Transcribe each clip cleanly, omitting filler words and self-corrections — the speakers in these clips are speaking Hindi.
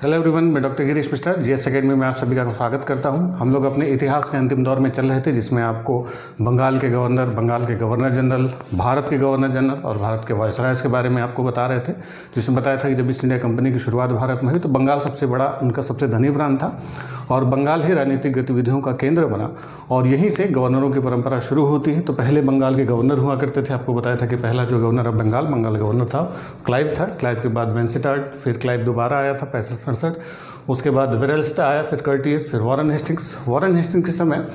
हेलो एवरीवन, मैं doctor Girish Mishra GS academy में आप सभी का स्वागत करता हूं। हम लोग अपने इतिहास के अंतिम दौर में चल रहे थे, जिसमें आपको बंगाल के गवर्नर जनरल, भारत के गवर्नर जनरल और भारत के वायसरायस के बारे में आपको बता रहे थे। जिसमें बताया था कि जब ईस्ट इंडिया कंपनी की शुरुआत भारत में हुई तो बंगाल सबसे बड़ा, उनका सबसे धनी प्रांत था और बंगाल ही राजनीतिक गतिविधियों का केंद्र बना और यहीं से गवर्नरों की परंपरा शुरू होती है। तो पहले बंगाल के गवर्नर हुआ करते थे। आपको बताया था कि पहला जो गवर्नर ऑफ बंगाल गवर्नर था क्लाइव था। क्लाइव के बाद वेंसेटार्ड, फिर क्लाइव दोबारा आया था 65-67, उसके बाद वेरेल्स्टा आया, फिर कर्टियस, फिर वॉरेन हेस्टिंग्स के समय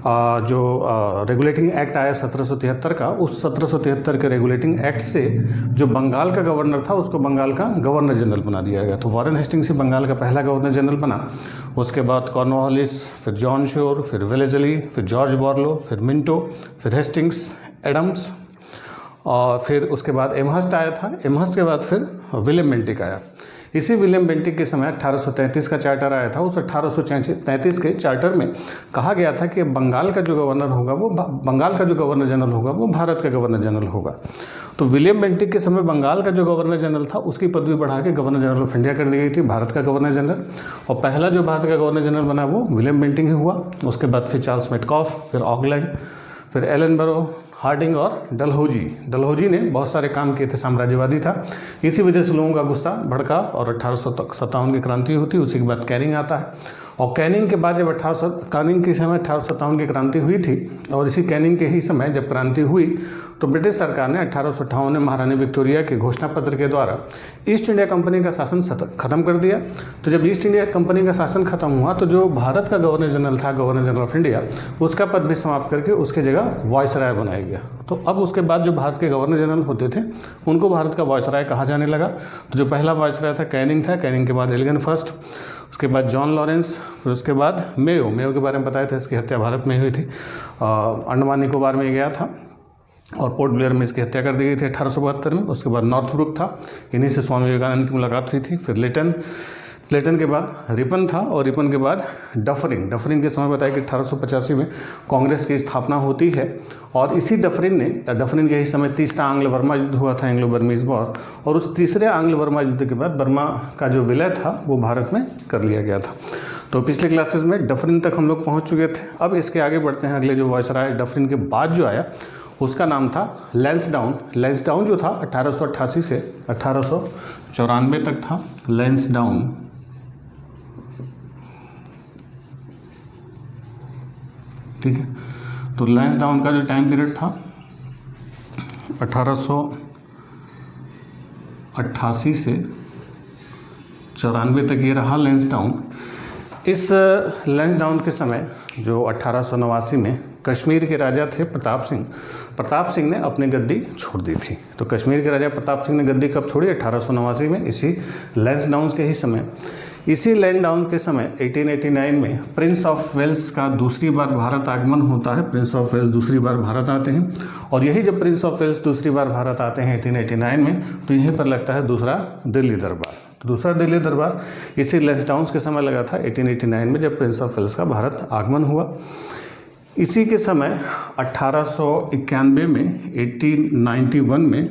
जो रेगुलेटिंग एक्ट आया 1773 का, उस 1773 के रेगुलेटिंग एक्ट से जो बंगाल का गवर्नर था उसको बंगाल का गवर्नर जनरल बना दिया गया। तो वॉरेन हेस्टिंग्स ही बंगाल का पहला गवर्नर जनरल बना। उसके बाद कॉर्नवालिस, फिर जॉन शोर, फिर वेलेजली, फिर जॉर्ज बॉर्लो, फिर मिंटो, फिर हेस्टिंग्स, एडम्स और फिर उसके बाद एमहर्स्ट आया था। एमहर्स्ट के बाद फिर विलियम बेंटिक आया। इसी विलियम बेंटिक के समय 1833 का चार्टर आया था। उस 1833 के चार्टर में कहा गया था कि बंगाल का जो गवर्नर होगा वो बंगाल का जो गवर्नर जनरल होगा वो भारत का गवर्नर जनरल होगा। तो विलियम बेंटिक के समय बंगाल का जो गवर्नर जनरल था उसकी पदवी बढ़ा के गवर्नर जनरल ऑफ इंडिया कर दी गई थी, भारत का गवर्नर जनरल। और पहला जो भारत का गवर्नर जनरल बना वो विलियम बेंटिक ही हुआ। उसके बाद फिर चार्ल्स मेटकॉफ, फिर ऑकलैंड, फिर एलनबरो, हार्डिंग और डलहौजी ने बहुत सारे काम किए थे, साम्राज्यवादी था। इसी वजह से लोगों का गुस्सा भड़का और 1857 की क्रांति होती है। उसी के बाद कैनिंग आता है और कैनिंग के बाद जब कैनिंग के समय 1857 की क्रांति हुई थी और इसी कैनिंग के ही समय जब क्रांति हुई तो ब्रिटिश सरकार ने 1858 में महारानी विक्टोरिया के घोषणा पत्र के द्वारा ईस्ट इंडिया कंपनी का शासन खत्म कर दिया। तो जब ईस्ट इंडिया कंपनी का शासन खत्म हुआ तो जो भारत का गवर्नर जनरल था, गवर्नर जनरल ऑफ इंडिया, उसका पद भी समाप्त करके उसके जगह वायसराय बनाया गया। तो अब उसके बाद जो भारत के गवर्नर जनरल होते थे उनको भारत का वायसराय कहा जाने लगा। तो जो पहला वायसराय था कैनिंग था, कैनिंग के बाद एलिगन फर्स्ट, उसके बाद जॉन लॉरेंस, फिर उसके बाद मेयो के बारे में बताया था, इसकी हत्या भारत में हुई थी। अंडमान निकोबार में गया था और पोर्ट ब्लेयर में इसकी हत्या कर दी गई थी 1872 में। उसके बाद नॉर्थब्रुक था, इन्हीं से स्वामी विवेकानंद की मुलाकात हुई थी। फिर लेटन के बाद रिपन था और रिपन के बाद डफरिन के समय बताया कि 1885 में कांग्रेस की स्थापना होती है और इसी डफरिन के ही समय तीसरा आंग्ल वर्मा युद्ध हुआ था, एंग्लो बर्मीज वॉर। और उस तीसरे आंग्ल वर्मा युद्ध के बाद बर्मा का जो विलय था वो भारत में कर लिया गया था। तो पिछले क्लासेस में डफरिन तक हम लोग पहुँच चुके थे। अब इसके आगे बढ़ते हैं। अगले जो वायसराय डफरिन के बाद जो आया उसका नाम था लैंसडाउन जो था 1888 से 1894 तक था। लैंसडाउन, ठीक है। तो लैंसडाउन का जो टाइम पीरियड था 1888 से 94 तक ये रहा लैंसडाउन। इस लैंसडाउन के समय जो 1889 में कश्मीर के राजा थे प्रताप सिंह ने अपनी गद्दी छोड़ दी थी। तो कश्मीर के राजा प्रताप सिंह ने गद्दी कब छोड़ी? 1889 में, इसी लैंसडाउन के ही समय। इसी लैंसडाउन के समय 1889 में प्रिंस ऑफ वेल्स का दूसरी बार भारत आगमन होता है। प्रिंस ऑफ वेल्स दूसरी बार भारत आते हैं और यही जब प्रिंस ऑफ वेल्स दूसरी बार भारत आते हैं 1889 में, तो यहीं पर लगता है दूसरा दिल्ली दरबार। तो दूसरा दिल्ली दरबार इसी लैंसडाउन के समय लगा था 1889 में, जब प्रिंस ऑफ वेल्स का भारत आगमन हुआ। इसी के समय 1891 में 1891 में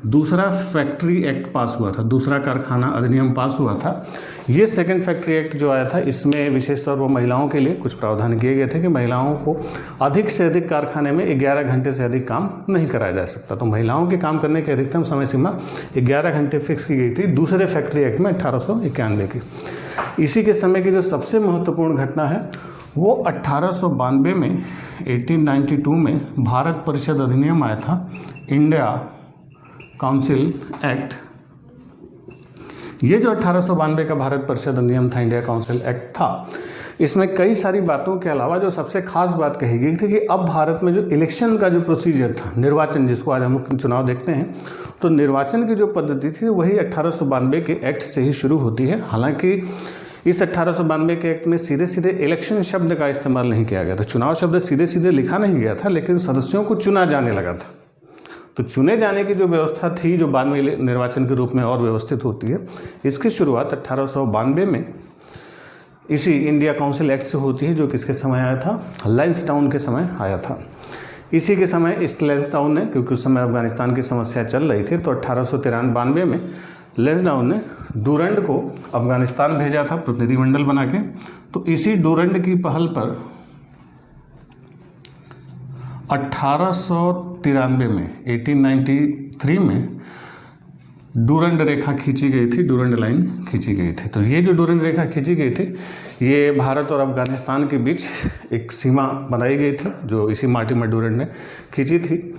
दूसरा फैक्ट्री एक्ट पास हुआ था, दूसरा कारखाना अधिनियम पास हुआ था। ये सेकंड फैक्ट्री एक्ट जो आया था इसमें विशेष तौर पर महिलाओं के लिए कुछ प्रावधान किए गए थे कि महिलाओं को अधिक से अधिक कारखाने में 11 घंटे से अधिक काम नहीं कराया जा सकता। तो महिलाओं के काम करने की अधिकतम समय सीमा 11 घंटे फिक्स की गई थी दूसरे फैक्ट्री एक्ट में 1891 की। इसी के समय की जो सबसे महत्वपूर्ण घटना है वो 1892 में 1892 में भारत परिषद अधिनियम आया था, इंडिया काउंसिल एक्ट। ये जो 1892 का भारत परिषद अधिनियम था, इंडिया काउंसिल एक्ट था, इसमें कई सारी बातों के अलावा जो सबसे खास बात कही गई थी कि अब भारत में जो इलेक्शन का जो प्रोसीजर था, निर्वाचन, जिसको आज हम लोग चुनाव देखते हैं, तो निर्वाचन की जो पद्धति थी वही 1892 के एक्ट से ही शुरू होती है। हालांकि इस 1892 के एक्ट में सीधे सीधे इलेक्शन शब्द का इस्तेमाल नहीं किया गया था, चुनाव शब्द सीधे सीधे लिखा नहीं गया था, लेकिन सदस्यों को चुना जाने लगा था। तो चुने जाने की जो व्यवस्था थी, जो बाद में निर्वाचन के रूप में और व्यवस्थित होती है, इसकी शुरुआत 1892 में इसी इंडिया काउंसिल एक्ट से होती है, जो किसके समय आया था? लैंसडाउन के समय आया था। इसी के समय इस लैंसडाउन ने, क्योंकि उस समय अफगानिस्तान की समस्या चल रही थी, तो 1893 में लैंसडाउन ने डूरंड को अफगानिस्तान भेजा था प्रतिनिधिमंडल बना के। तो इसी डूरंड की पहल पर 1893 में 1893 में डूरंड रेखा खींची गई थी, डूरंड लाइन खींची गई थी। तो ये जो डूरंड रेखा खींची गई थी ये भारत और अफगानिस्तान के बीच एक सीमा बनाई गई थी जो इसी मार्टिमर डूरंड ने खींची थी।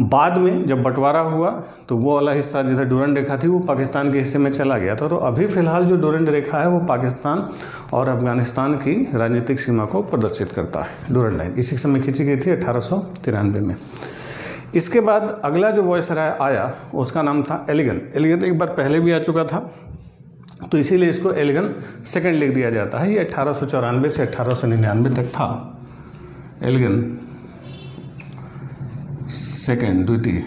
बाद में जब बंटवारा हुआ तो वो वाला हिस्सा जिधर डूरंड रेखा थी वो पाकिस्तान के हिस्से में चला गया था। तो अभी फ़िलहाल जो डूरंड रेखा है वो पाकिस्तान और अफगानिस्तान की राजनीतिक सीमा को प्रदर्शित करता है। डूरंड लाइन इसी समय खींची गई थी 1893 में। इसके बाद अगला जो वायसराय आया उसका नाम था एलिगन। एलिगन एक बार पहले भी आ चुका था तो इसीलिए इसको एलिगन सेकंड लिख दिया जाता है। ये 1894 से 1899 तक था। एलिगन सेकेंड, द्वितीय,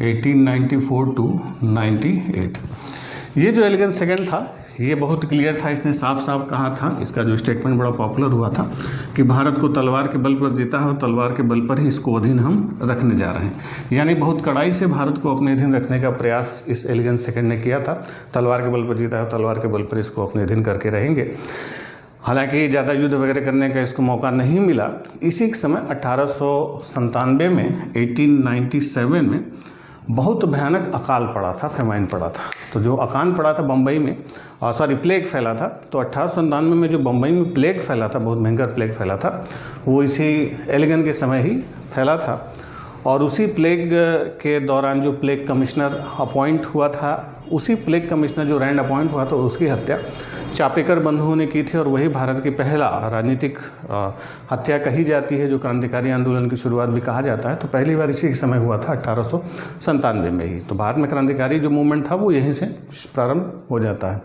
1894 टू 98। ये जो एलिगन सेकेंड था ये बहुत क्लियर था, इसने साफ साफ कहा था, इसका जो स्टेटमेंट बड़ा पॉपुलर हुआ था कि भारत को तलवार के बल पर जीता है और तलवार के बल पर ही इसको अधीन हम रखने जा रहे हैं। यानी बहुत कड़ाई से भारत को अपने अधीन रखने का प्रयास इस एलिगन सेकेंड ने किया था। तलवार के बल पर जीता है और तलवार के बल पर इसको अपने अधीन करके रहेंगे। हालांकि ज़्यादा युद्ध वगैरह करने का इसको मौका नहीं मिला। इसी समय 1897 में 1897 में बहुत भयानक अकाल पड़ा था, फेमाइन पड़ा था। तो जो अकाल पड़ा था बम्बई में, प्लेग फैला था। तो 1897 में जो बम्बई में प्लेग फैला था, बहुत भयंकर प्लेग फैला था, वो इसी एलिगन के समय ही फैला था। और उसी प्लेग के दौरान जो प्लेग कमिश्नर अपॉइंट हुआ था, उसी प्लेग कमिश्नर जो रैंड अपॉइंट हुआ था उसकी हत्या चापेकर बंधुओं ने की थी। और वही भारत की पहला राजनीतिक हत्या कही जाती है, जो क्रांतिकारी आंदोलन की शुरुआत भी कहा जाता है। तो पहली बार इसी समय हुआ था 1897 में ही। तो भारत में क्रांतिकारी जो मूवमेंट था वो यहीं से प्रारंभ हो जाता है।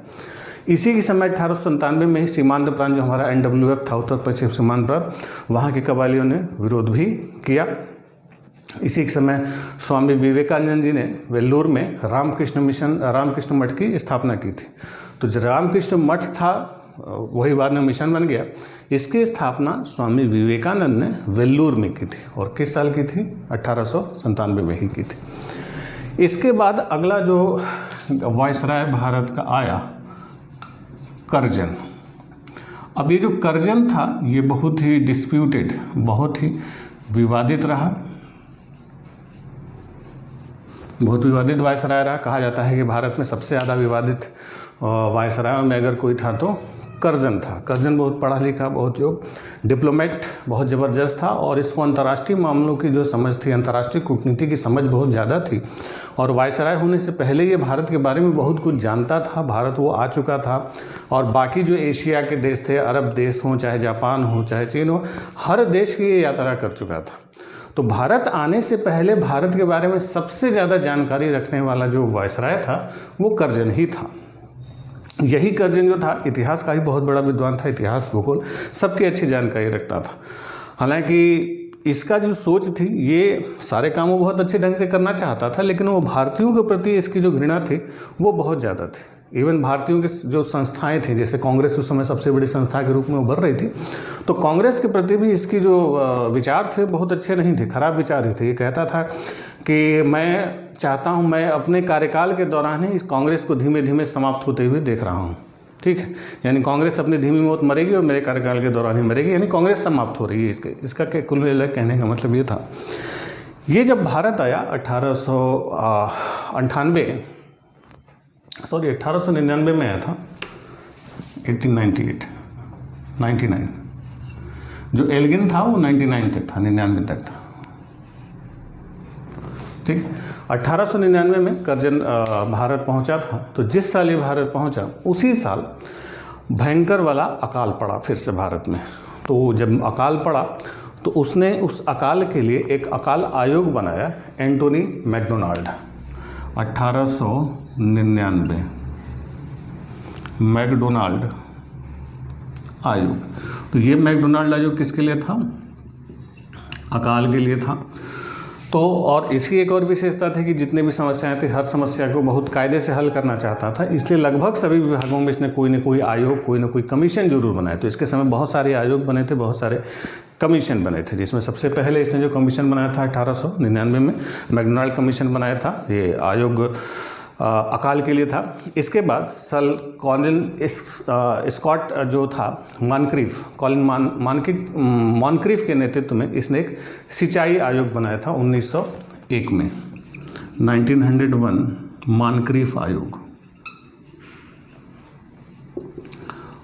इसी के समय 1897 में ही सीमांत प्रांत जो हमारा NWF था, उत्तर पश्चिम सीमांत प्रांत, वहाँ के कबालियों ने विरोध भी किया। इसी के समय स्वामी विवेकानंद जी ने वेल्लोर में रामकृष्ण मठ की स्थापना की थी। तो जो रामकृष्ण मठ था वही बाद में मिशन बन गया। इसकी स्थापना स्वामी विवेकानंद ने वेल्लोर में की थी। और किस साल की थी? 1897 में ही की थी। इसके बाद अगला जो वायसराय भारत का आया, करजन। अब ये जो करजन था ये बहुत ही डिस्प्यूटेड, बहुत ही विवादित रहा, बहुत विवादित वायसराय रहा। कहा जाता है कि भारत में सबसे ज़्यादा विवादित वायसरायों में अगर कोई था तो करजन था। करजन बहुत पढ़ा लिखा, बहुत योग्य डिप्लोमेट, बहुत ज़बरदस्त था। और इसको अंतर्राष्ट्रीय मामलों की जो समझ थी, अंतर्राष्ट्रीय कूटनीति की समझ बहुत ज़्यादा थी। और वायसराय होने से पहले ये भारत के बारे में बहुत कुछ जानता था। भारत वो आ चुका था और बाकी जो एशिया के देश थे, अरब देश हों, चाहे जापान हो, चाहे चीन हो, हर देश की ये यात्रा कर चुका था। तो भारत आने से पहले भारत के बारे में सबसे ज़्यादा जानकारी रखने वाला जो वायसराय था वो करजन ही था। यही करजन जो था इतिहास का ही बहुत बड़ा विद्वान था, इतिहास भूगोल सबकी अच्छी जानकारी रखता था। हालांकि इसका जो सोच थी, ये सारे काम वो बहुत अच्छे ढंग से करना चाहता था, लेकिन वो भारतीयों के प्रति इसकी जो घृणा थी वो बहुत ज़्यादा थी। इवन भारतीयों की जो संस्थाएं थी, जैसे कांग्रेस उस समय सबसे बड़ी संस्था के रूप में उभर रही थी, तो कांग्रेस के प्रति भी इसकी जो विचार थे बहुत अच्छे नहीं थे, खराब विचार ही थे। ये कहता था कि मैं चाहता हूं, मैं अपने कार्यकाल के दौरान ही इस कांग्रेस को धीमे धीमे समाप्त होते हुए देख रहा हूं। ठीक है, यानी कांग्रेस अपनी धीमी मौत मरेगी और मेरे कार्यकाल के दौरान ही मरेगी, यानी कांग्रेस समाप्त हो रही है। इसका कुल मिलाकर कहने का मतलब ये था। ये जब भारत आया 1899 में आया था, 99 जो एलिगन था वो 99 तक था, 99 तक था। ठीक, 1899 में करजन भारत पहुंचा था। तो जिस साल ये भारत पहुंचा उसी साल भयंकर वाला अकाल पड़ा फिर से भारत में। तो जब अकाल पड़ा तो उसने उस अकाल के लिए एक अकाल आयोग बनाया, एंटोनी मैकडोनाल्ड। 1899 मैकडोनाल्ड आयोग। तो ये मैकडोनाल्ड आयोग किसके लिए था? अकाल के लिए था। तो और इसकी एक और विशेषता थी कि जितने भी समस्याएं थी, हर समस्या को बहुत कायदे से हल करना चाहता था। इसलिए लगभग सभी विभागों में इसने कोई न कोई आयोग, कोई न कोई कमीशन जरूर बनाए। तो इसके समय बहुत सारे आयोग बने थे, बहुत सारे कमीशन बने थे, जिसमें सबसे पहले इसने जो कमीशन बनाया था 1899 में मैकडोनाल्ड कमीशन बनाया था। ये आयोग अकाल के लिए था। इसके बाद सर कॉलिन स्कॉट जो था कॉलिन मॉनक्रीफ के नेतृत्व में इसने एक सिंचाई आयोग बनाया था 1901 में, 1901 मॉनक्रीफ आयोग।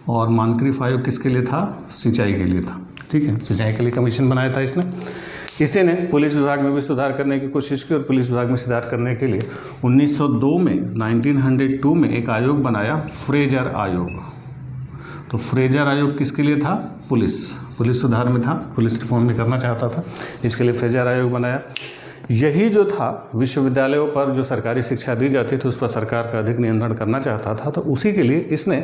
और मॉनक्रीफ आयोग किसके लिए था? सिंचाई के लिए था। ठीक है, सिंचाई के लिए कमीशन बनाया था इसने। इसी ने पुलिस विभाग में भी सुधार करने की कोशिश की और पुलिस विभाग में सुधार करने के लिए 1902 में 1902 में एक आयोग बनाया, फ्रेजर आयोग। तो फ्रेजर आयोग किसके लिए था? पुलिस सुधार में था, पुलिस रिफॉर्म भी करना चाहता था, इसके लिए फ्रेजर आयोग बनाया। यही जो था विश्वविद्यालयों पर जो सरकारी शिक्षा दी जाती थी उस पर सरकार का अधिक नियंत्रण करना चाहता था। तो उसी के लिए इसने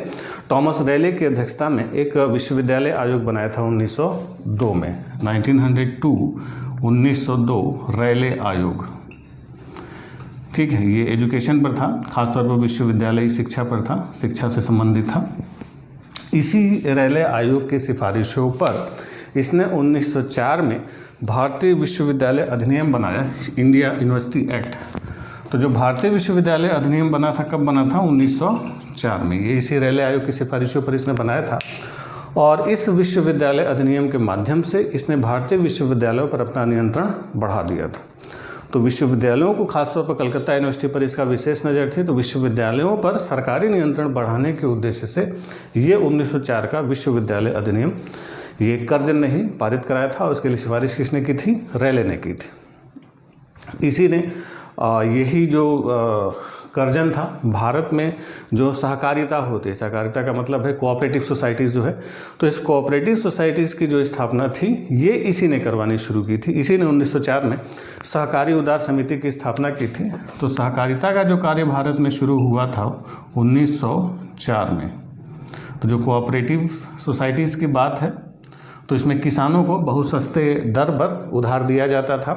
थॉमस रैले की अध्यक्षता में एक विश्वविद्यालय आयोग बनाया था 1902 में, 1902 रैले आयोग। ठीक है, ये एजुकेशन पर था, खासतौर पर विश्वविद्यालय शिक्षा पर था, शिक्षा से संबंधित था। इसी रैले आयोग की सिफारिशों पर इसने 1904 में भारतीय विश्वविद्यालय अधिनियम बनाया, इंडिया यूनिवर्सिटी एक्ट। तो जो भारतीय विश्वविद्यालय अधिनियम बना था, कब बना था? 1904 में। ये इसी रैले आयोग की सिफारिशों पर इसने बनाया था। और इस विश्वविद्यालय अधिनियम के माध्यम से इसने भारतीय विश्वविद्यालयों पर अपना नियंत्रण बढ़ा दिया था। तो विश्वविद्यालयों को खासतौर पर कलकत्ता यूनिवर्सिटी पर इसका विशेष नज़र थी। तो विश्वविद्यालयों पर सरकारी नियंत्रण बढ़ाने के उद्देश्य से ये 1904 का विश्वविद्यालय अधिनियम ये कर्जन ने ही पारित कराया था। और उसके लिए सिफारिश किसने की थी? रैले ने की थी। इसी ने यही जो कर्जन था, भारत में जो सहकारिता होती है, सहकारिता का मतलब है कोऑपरेटिव सोसाइटीज़ जो है, तो इस कोऑपरेटिव सोसाइटीज़ की जो स्थापना थी ये इसी ने करवानी शुरू की थी। इसी ने 1904 में सहकारी उदार समिति की स्थापना की थी। तो सहकारिता का जो कार्य भारत में शुरू हुआ था 1904 में। तो जो कोऑपरेटिव सोसाइटीज़ की बात है, तो इसमें किसानों को बहुत सस्ते दर पर उधार दिया जाता था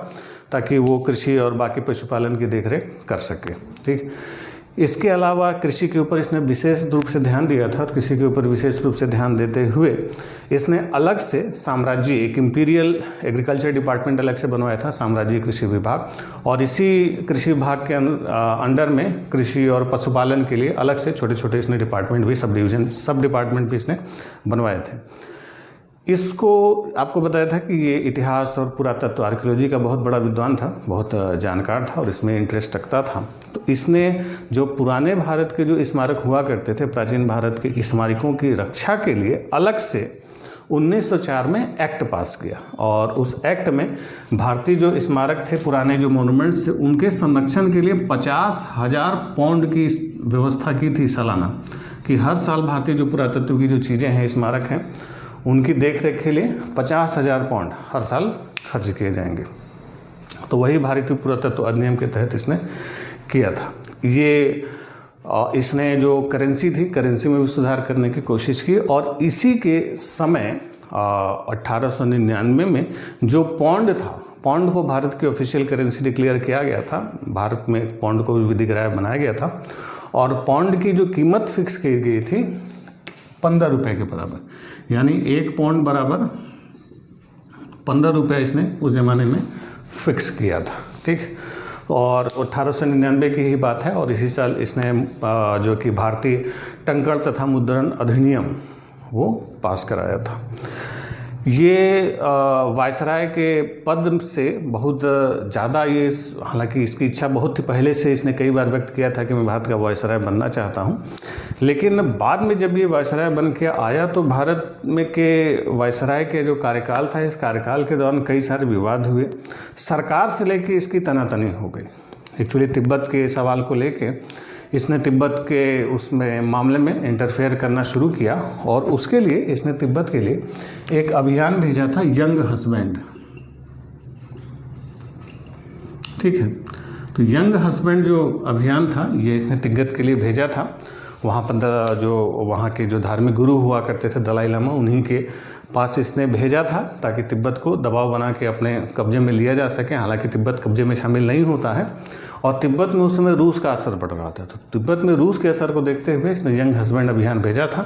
ताकि वो कृषि और बाकी पशुपालन की देखरेख कर सके। ठीक, इसके अलावा कृषि के ऊपर इसने विशेष रूप से ध्यान दिया था। कृषि के ऊपर विशेष रूप से ध्यान देते हुए इसने अलग से साम्राज्य, एक इम्पीरियल एग्रीकल्चर डिपार्टमेंट अलग से बनवाया था, साम्राज्य कृषि विभाग। और इसी कृषि विभाग के अंडर में कृषि और पशुपालन के लिए अलग से छोटे छोटे इसने डिपार्टमेंट भी, सब डिपार्टमेंट भी इसने बनवाए थे। इसको आपको बताया था कि ये इतिहास और पुरातत्व, आर्कियोलॉजी का बहुत बड़ा विद्वान था, बहुत जानकार था और इसमें इंटरेस्ट रखता था। तो इसने जो पुराने भारत के जो स्मारक हुआ करते थे, प्राचीन भारत के स्मारकों की रक्षा के लिए अलग से 1904 में एक्ट पास किया। और उस एक्ट में भारतीय जो स्मारक थे, पुराने जो मोनूमेंट्स थे, उनके संरक्षण के लिए 50,000 पाउंड की व्यवस्था की थी सालाना, कि हर साल भारतीय जो पुरातत्व की जो चीज़ें हैं, स्मारक हैं, उनकी देखरेख के लिए 50,000 पाउंड हर साल खर्च किए जाएंगे। तो वही भारतीय पुरातत्व अधिनियम के तहत इसने किया था। ये इसने जो करेंसी थी, करेंसी में भी सुधार करने की कोशिश की। और इसी के समय 1899 में जो पौंड था, पौंड को भारत की ऑफिशियल करेंसी डिक्लेयर किया गया था। भारत में पौंड को विधिग्राह्य बनाया गया था और पौंड की जो कीमत फिक्स की गई थी 15 रुपये के बराबर, यानी 1 पौंड बराबर 15 रुपये इसने उस ज़माने में फिक्स किया था। ठीक, और 1899 की ही बात है। और इसी साल इसने जो कि भारतीय टंकण तथा मुद्रण अधिनियम वो पास कराया था। ये वायसराय के पद से बहुत ज़्यादा, ये हालांकि इसकी इच्छा बहुत ही पहले से इसने कई बार व्यक्त किया था कि मैं भारत का वायसराय बनना चाहता हूँ, लेकिन बाद में जब ये वायसराय बन के आया तो भारत में के वायसराय के जो कार्यकाल था, इस कार्यकाल के दौरान कई सारे विवाद हुए। सरकार से लेके इसकी तनातनी हो गई। एक्चुअली तिब्बत के सवाल को लेके इसने तिब्बत के उसमें मामले में इंटरफेयर करना शुरू किया और उसके लिए इसने तिब्बत के लिए एक अभियान भेजा था, यंग हस्बैंड। ठीक है, तो यंग हस्बैंड जो अभियान था ये इसने तिब्बत के लिए भेजा था। वहाँ पर जो वहाँ के जो धार्मिक गुरु हुआ करते थे, दलाई लामा, उन्हीं के पास इसने भेजा था ताकि तिब्बत को दबाव बना के अपने कब्जे में लिया जा सके। हालांकि तिब्बत कब्जे में शामिल नहीं होता है और तिब्बत में उस समय रूस का असर बढ़ रहा था। तो तिब्बत में रूस के असर को देखते हुए इसने यंग हस्बैंड अभियान भेजा था।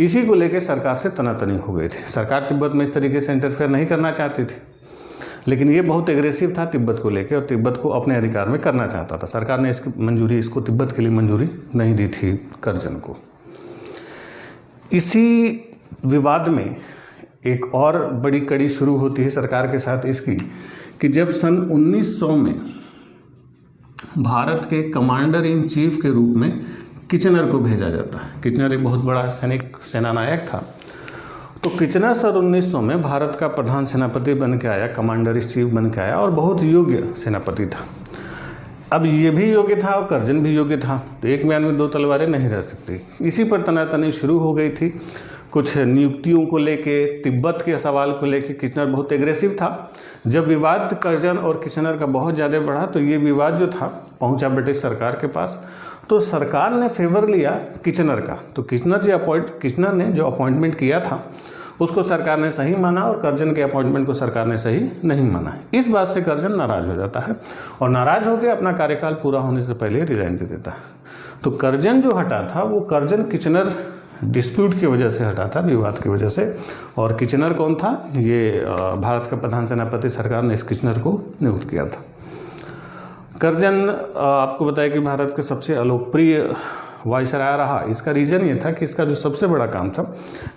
इसी को लेकर सरकार से तनातनी हो गई थी। सरकार तिब्बत में इस तरीके से इंटरफेयर नहीं करना चाहती थी, लेकिन ये बहुत एग्रेसिव था तिब्बत को लेकर और तिब्बत को अपने अधिकार में करना चाहता था। सरकार ने इसको तिब्बत के लिए मंजूरी नहीं दी थी करजन को। इसी विवाद में एक और बड़ी कड़ी शुरू होती है सरकार के साथ इसकी, कि जब सन 1900 में भारत के कमांडर इन चीफ के रूप में किचनर को भेजा जाता है। किचनर एक बहुत बड़ा सेनानायक था। तो किचनर सन 1900 में भारत का प्रधान सेनापति बन के आया, कमांडर इन चीफ बन के आया और बहुत योग्य सेनापति था। अब ये भी योग्य था और करजन भी योग्य था, तो एक म्यान में दो तलवारें नहीं रह सकती। इसी पर तनातनी शुरू हो गई थी। कुछ नियुक्तियों को लेके, तिब्बत के सवाल को लेके किचनर बहुत एग्रेसिव था। जब विवाद करजन और किचनर का बहुत ज़्यादा बढ़ा तो ये विवाद जो था पहुंचा ब्रिटिश सरकार के पास। तो सरकार ने फेवर लिया किचनर का। तो किचनर ने जो अपॉइंटमेंट किया था उसको सरकार ने सही माना और करजन के अपॉइंटमेंट को सरकार ने सही नहीं माना। इस बात से करजन नाराज़ हो जाता है और नाराज़ होकर अपना कार्यकाल पूरा होने से पहले रिजाइन दे देता है। तो करजन जो हटा था वो करजन किचनर डिस्प्यूट की वजह से हटा था, विवाद की वजह से। और किचनर कौन था? ये भारत का प्रधान सेनापति सरकार ने इस किचनर को नियुक्त किया था। करजन आपको बताया कि भारत के सबसे अलोकप्रिय वायसराय रहा। इसका रीज़न ये था कि इसका जो सबसे बड़ा काम था,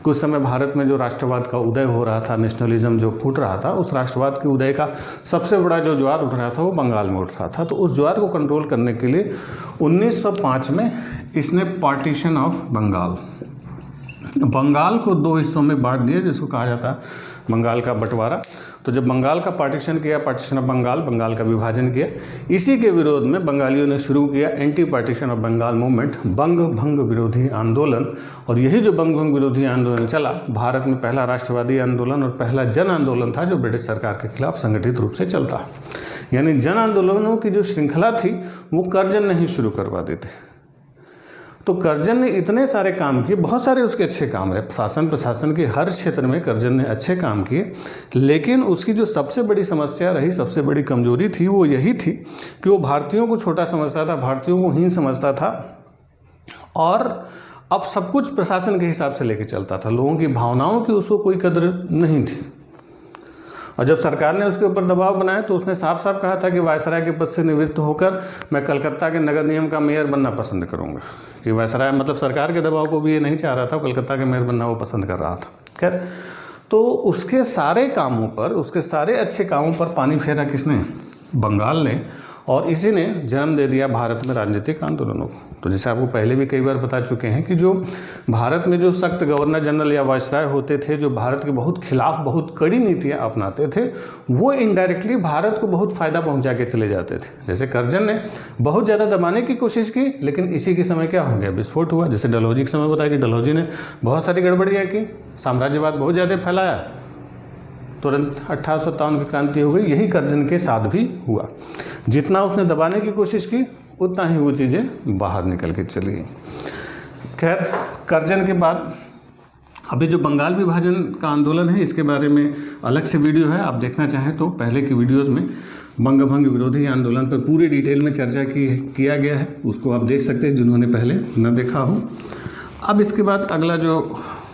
कुछ समय भारत में जो राष्ट्रवाद का उदय हो रहा था, नेशनलिज्म जो फूट रहा था, उस राष्ट्रवाद के उदय का सबसे बड़ा जो ज्वार उठ रहा था वो बंगाल में उठ रहा था। तो उस ज्वार को कंट्रोल करने के लिए 1905 में इसने पार्टीशन ऑफ बंगाल को दो हिस्सों में बांट दिया, जिसको कहा जाता है बंगाल का बंटवारा। तो जब बंगाल का पार्टीशन किया, पार्टीशन ऑफ बंगाल का विभाजन किया, इसी के विरोध में बंगालियों ने शुरू किया anti partition of Bengal movement, बंग भंग विरोधी आंदोलन। और यही जो बंग भंग विरोधी आंदोलन चला, भारत में पहला राष्ट्रवादी आंदोलन और पहला जन आंदोलन था जो ब्रिटिश सरकार के खिलाफ संगठित रूप से चलता। यानी जन आंदोलनों की जो श्रृंखला थी वो करजन ने ही शुरू करवा दी थी। तो करजन ने इतने सारे काम किए, बहुत सारे उसके अच्छे काम रहे, शासन प्रशासन के हर क्षेत्र में करजन ने अच्छे काम किए। लेकिन उसकी जो सबसे बड़ी समस्या रही, सबसे बड़ी कमजोरी थी, वो यही थी कि वो भारतीयों को छोटा समझता था, भारतीयों को हीन समझता था और अब सब कुछ प्रशासन के हिसाब से लेके चलता था। लोगों की भावनाओं की उसको कोई कदर नहीं थी। और जब सरकार ने उसके ऊपर दबाव बनाया तो उसने साफ साफ कहा था कि वायसराय के पद से निवृत्त होकर मैं कलकत्ता के नगर निगम का मेयर बनना पसंद करूंगा। कि वायसराय मतलब सरकार के दबाव को भी ये नहीं चाह रहा था, कलकत्ता के मेयर बनना वो पसंद कर रहा था। खैर, तो उसके सारे कामों पर, उसके सारे अच्छे कामों पर पानी फेरा किसने? बंगाल ने। और इसी ने जन्म दे दिया भारत में राजनीतिक आंदोलनों को। तो जैसे आपको पहले भी कई बार बता चुके हैं कि जो भारत में जो सख्त गवर्नर जनरल या वायसराय होते थे, जो भारत के बहुत खिलाफ बहुत कड़ी नीतियाँ अपनाते थे, वो इनडायरेक्टली भारत को बहुत फ़ायदा पहुंचा के चले जाते थे। जैसे करजन ने बहुत ज़्यादा दबाने की कोशिश की, लेकिन इसी के समय क्या हो गया? विस्फोट हुआ। जैसे डलहौजी के समय बताया कि डलहौजी ने बहुत सारी गड़बड़ियाँ की, साम्राज्यवाद बहुत ज़्यादा फैलाया, तुरंत 1857 की क्रांति हो गई। यही करजन के साथ भी हुआ। जितना उसने दबाने की कोशिश की उतना ही वो चीज़ें बाहर निकल के चली गई। खैर, करजन के बाद अभी जो बंगाल विभाजन का आंदोलन है, इसके बारे में अलग से वीडियो है, आप देखना चाहें तो पहले की वीडियोज़ में बंग भंग विरोधी आंदोलन पर पूरे डिटेल में चर्चा किया गया है, उसको आप देख सकते हैं जिन्होंने पहले न देखा हो। अब इसके बाद अगला जो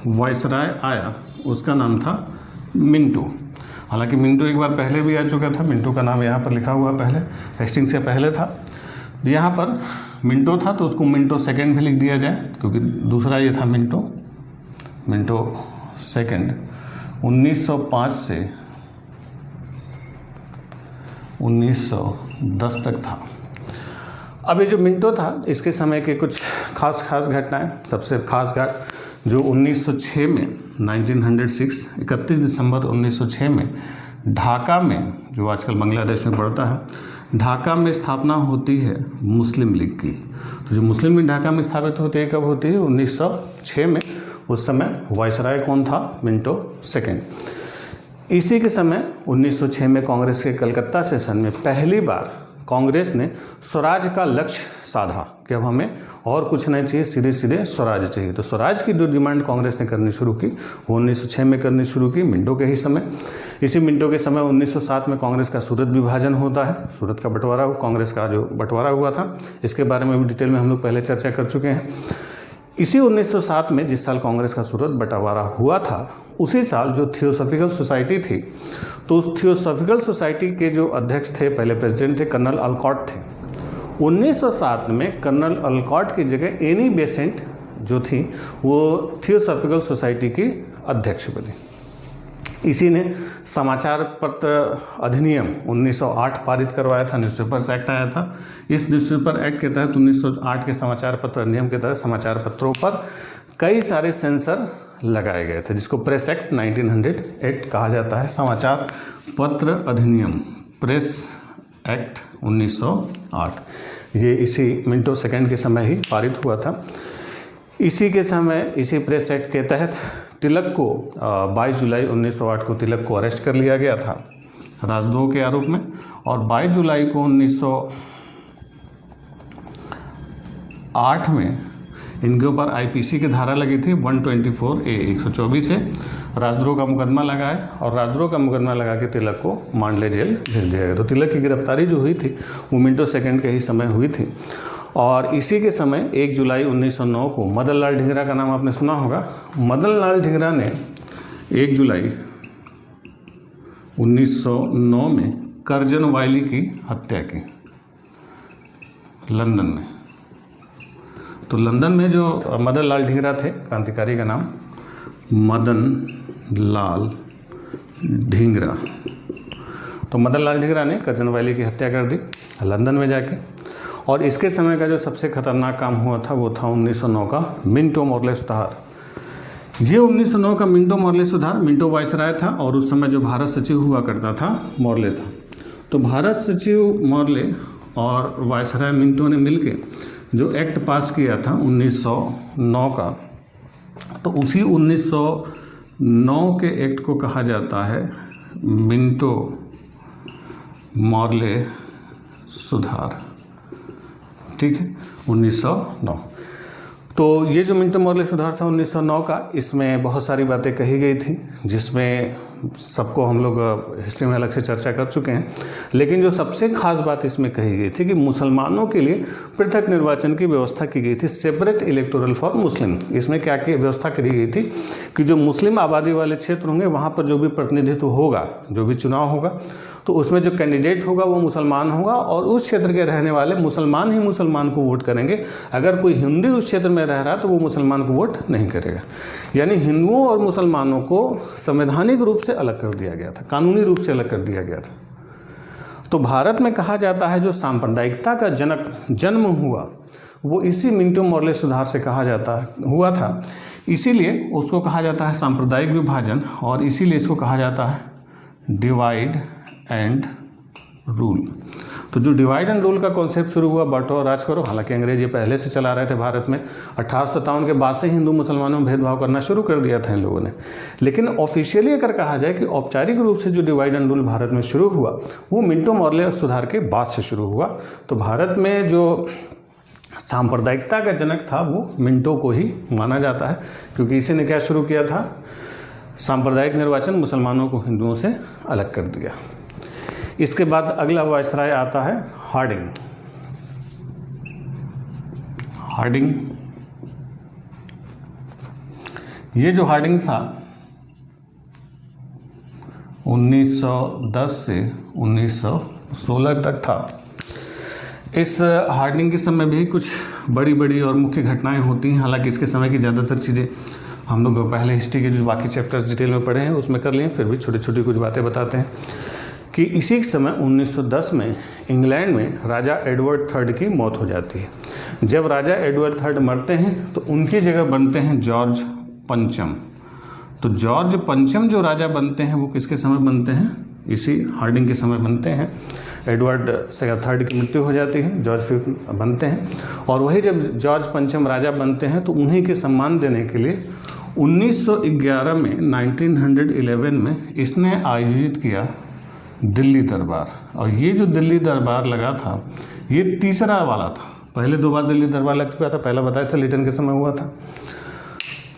वायसराय आया उसका नाम था मिंटो। हालांकि मिंटो एक बार पहले भी आ चुका था। मिंटो का नाम यहाँ पर लिखा हुआ पहले, हेस्टिंग्स से पहले था। यहाँ पर मिंटो था तो उसको मिंटो सेकंड भी लिख दिया जाए, क्योंकि दूसरा ये था मिंटो सेकंड। 1905 से 1910 तक था। अब ये जो मिंटो था, इसके समय के कुछ खास घटनाएं। सबसे खास घटना जो 1906 में 31 दिसंबर 1906 में ढाका में, जो आजकल बांग्लादेश में पड़ता है, ढाका में स्थापना होती है मुस्लिम लीग की। तो जो मुस्लिम लीग ढाका में स्थापित होती है, कब होती है? 1906 में। उस समय वायसराय कौन था? Minto second. इसी के समय 1906 में कांग्रेस के कलकत्ता सेशन में पहली बार कांग्रेस ने स्वराज का लक्ष्य साधा कि अब हमें और कुछ नहीं चाहिए, सीधे स्वराज चाहिए। तो स्वराज की जो डिमांड कांग्रेस ने करनी शुरू की वो 1906 में करनी शुरू की, मिंटो के ही समय। इसी मिंटो के समय 1907 में कांग्रेस का सूरत विभाजन होता है, सूरत का बंटवारा, कांग्रेस का जो बंटवारा हुआ था, इसके बारे में भी डिटेल में हम लोग पहले चर्चा कर चुके हैं। इसी 1907 में जिस साल कांग्रेस का सूरत बंटवारा हुआ था, उसी साल जो थियोसॉफिकल सोसाइटी थी, तो उस थियोसॉफिकल सोसाइटी के जो अध्यक्ष थे, पहले प्रेसिडेंट थे, कर्नल अलकॉट थे। 1907 में कर्नल अलकॉट की जगह एनी बेसेंट जो थी वो थियोसॉफिकल सोसाइटी की अध्यक्ष बनी। इसी ने समाचार पत्र अधिनियम 1908 पारित करवाया था, न्यूज़पेपर्स एक्ट आया था। इस न्यूज़पेपर एक्ट के तहत 1908 के समाचार पत्र अधिनियम के तहत समाचार पत्रों पर कई सारे सेंसर लगाए गए थे, जिसको प्रेस एक्ट 1908 कहा जाता है। समाचार पत्र अधिनियम प्रेस एक्ट 1908 ये इसी मिनटों सेकंड के समय ही पारित हुआ था। इसी के समय इसी प्रेस एक्ट के तहत तिलक को 22 जुलाई 1908 को तिलक को अरेस्ट कर लिया गया था राजद्रोह के आरोप में, और 22 जुलाई को 1908 में इनके ऊपर आईपीसी की धारा लगी थी 124A 124 से राजद्रोह का मुकदमा लगाए, और राजद्रोह का मुकदमा लगा के तिलक को मांडले जेल भेज दिया गया। तो तिलक की गिरफ्तारी जो हुई थी वो मिनटों सेकंड के ही समय हुई थी। और इसी के समय 1 जुलाई 1909 को मदन लाल ढींगरा का नाम आपने सुना होगा। मदन लाल ढींगरा ने 1 जुलाई 1909 में करजन वायली की हत्या की लंदन में। तो लंदन में जो मदन लाल ढींगरा थे, क्रांतिकारी का नाम मदन लाल ढींगरा, तो मदन लाल ढींगरा ने करजन वायली की हत्या कर दी लंदन में जाके। और इसके समय का जो सबसे खतरनाक काम हुआ था वो था 1909 का मिंटो मॉर्ले सुधार। ये 1909 का मिंटो मॉर्ले सुधार, मिंटो वायसराय था और उस समय जो भारत सचिव हुआ करता था मॉर्ले था। तो भारत सचिव मॉर्ले और वायसराय मिंटो ने मिलके जो एक्ट पास किया था 1909 का, तो उसी 1909 के एक्ट को कहा जाता है मिंटो मॉर्ले सुधार। ठीक है, 1909। तो ये जो मिंटो मॉर्ले सुधार था 1909 का, इसमें बहुत सारी बातें कही गई थी, जिसमें सबको हम लोग हिस्ट्री में अलग से चर्चा कर चुके हैं। लेकिन जो सबसे खास बात इसमें कही गई थी कि मुसलमानों के लिए पृथक निर्वाचन की व्यवस्था की गई थी, सेपरेट इलेक्टोरल फॉर मुस्लिम। इसमें क्या की व्यवस्था करी गई थी कि जो मुस्लिम आबादी वाले क्षेत्र होंगे वहाँ पर जो भी प्रतिनिधित्व होगा, जो भी चुनाव होगा, तो उसमें जो कैंडिडेट होगा वो मुसलमान होगा, और उस क्षेत्र के रहने वाले मुसलमान ही मुसलमान को वोट करेंगे। अगर कोई हिंदू उस क्षेत्र में रह रहा है तो वो मुसलमान को वोट नहीं करेगा। यानी हिंदुओं और मुसलमानों को संवैधानिक रूप से अलग कर दिया गया था, कानूनी रूप से अलग कर दिया गया था। तो भारत में कहा जाता है जो सांप्रदायिकता का जन्म हुआ वो इसी मिंटो मॉर्ले सुधार से कहा जाता हुआ था। इसीलिए उसको कहा जाता है सांप्रदायिक विभाजन, और इसीलिए इसको कहा जाता है डिवाइड एंड रूल। तो जो डिवाइड एंड रूल का कॉन्सेप्ट शुरू हुआ, बांटो और राज करो, हालांकि अंग्रेज ये पहले से चला रहे थे भारत में। 1857 के बाद से हिंदू मुसलमानों में भेदभाव करना शुरू कर दिया था इन लोगों ने। लेकिन ऑफिशियली अगर कहा जाए कि औपचारिक रूप से जो डिवाइड एंड रूल भारत में शुरू हुआ वो मिंटो मॉर्ले सुधार के बाद से शुरू हुआ। तो भारत में जो सांप्रदायिकता का जनक था वो मिंटो को ही माना जाता है, क्योंकि इसी ने क्या शुरू किया था, सांप्रदायिक निर्वाचन, मुसलमानों को हिंदुओं से अलग कर दिया। इसके बाद अगला वायसराय आता है हार्डिंग। ये जो हार्डिंग था 1910 से 1916 तक था। इस हार्डिंग के समय भी कुछ बड़ी बड़ी और मुख्य घटनाएं होती हैं। हालांकि इसके समय की ज़्यादातर चीज़ें हम लोग पहले हिस्ट्री के जो बाकी चैप्टर्स डिटेल में पढ़े हैं उसमें कर लिए, फिर भी छोटी छोटी कुछ बातें बताते हैं कि इसी समय 1910 में इंग्लैंड में राजा एडवर्ड III की मौत हो जाती है। जब राजा एडवर्ड III मरते हैं तो उनकी जगह बनते हैं जॉर्ज पंचम। तो जॉर्ज पंचम जो राजा बनते हैं वो किसके समय बनते हैं, इसी हार्डिंग के समय बनते हैं। एडवर्ड III की मृत्यु हो जाती है, जॉर्ज V बनते हैं, और वही जब जॉर्ज पंचम राजा बनते हैं तो उन्हीं के सम्मान देने के लिए 1911 में 1911 में इसने आयोजित किया दिल्ली दरबार। और ये जो दिल्ली दरबार लगा था ये तीसरा वाला था। पहले 2 बार दिल्ली दरबार लग चुका था, पहला बताया था लिटन के समय हुआ था।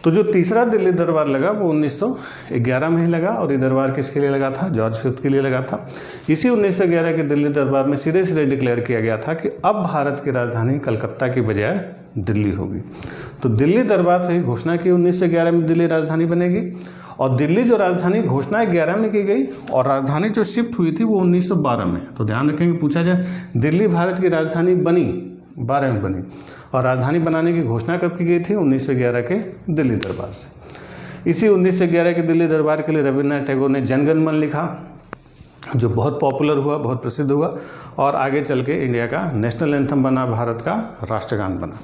तो जो तीसरा दिल्ली दरबार लगा वो 1911 में ही लगा, और ये दरबार किसके लिए लगा था, जॉर्ज V के लिए लगा था। इसी 1911 के दिल्ली दरबार में सीधे सीधे डिक्लेयर किया गया था कि अब भारत की राजधानी कलकत्ता की बजाय दिल्ली होगी। तो दिल्ली दरबार से ही घोषणा की 1911 में दिल्ली राजधानी बनेगी, और दिल्ली जो राजधानी घोषणा 11 में की गई और राजधानी जो शिफ्ट हुई थी वो 1912 में। तो ध्यान रखेंगे, पूछा जाए दिल्ली भारत की राजधानी बनी 12 में बनी, और राजधानी बनाने की घोषणा कब की गई थी? 1911 के दिल्ली दरबार से। इसी 1911 के दिल्ली दरबार के लिए रविन्द्रनाथ टैगोर ने जनगण मन लिखा, जो बहुत पॉपुलर हुआ, बहुत प्रसिद्ध हुआ, और आगे चल के इंडिया का नेशनल एंथम बना, भारत का राष्ट्रगान बना।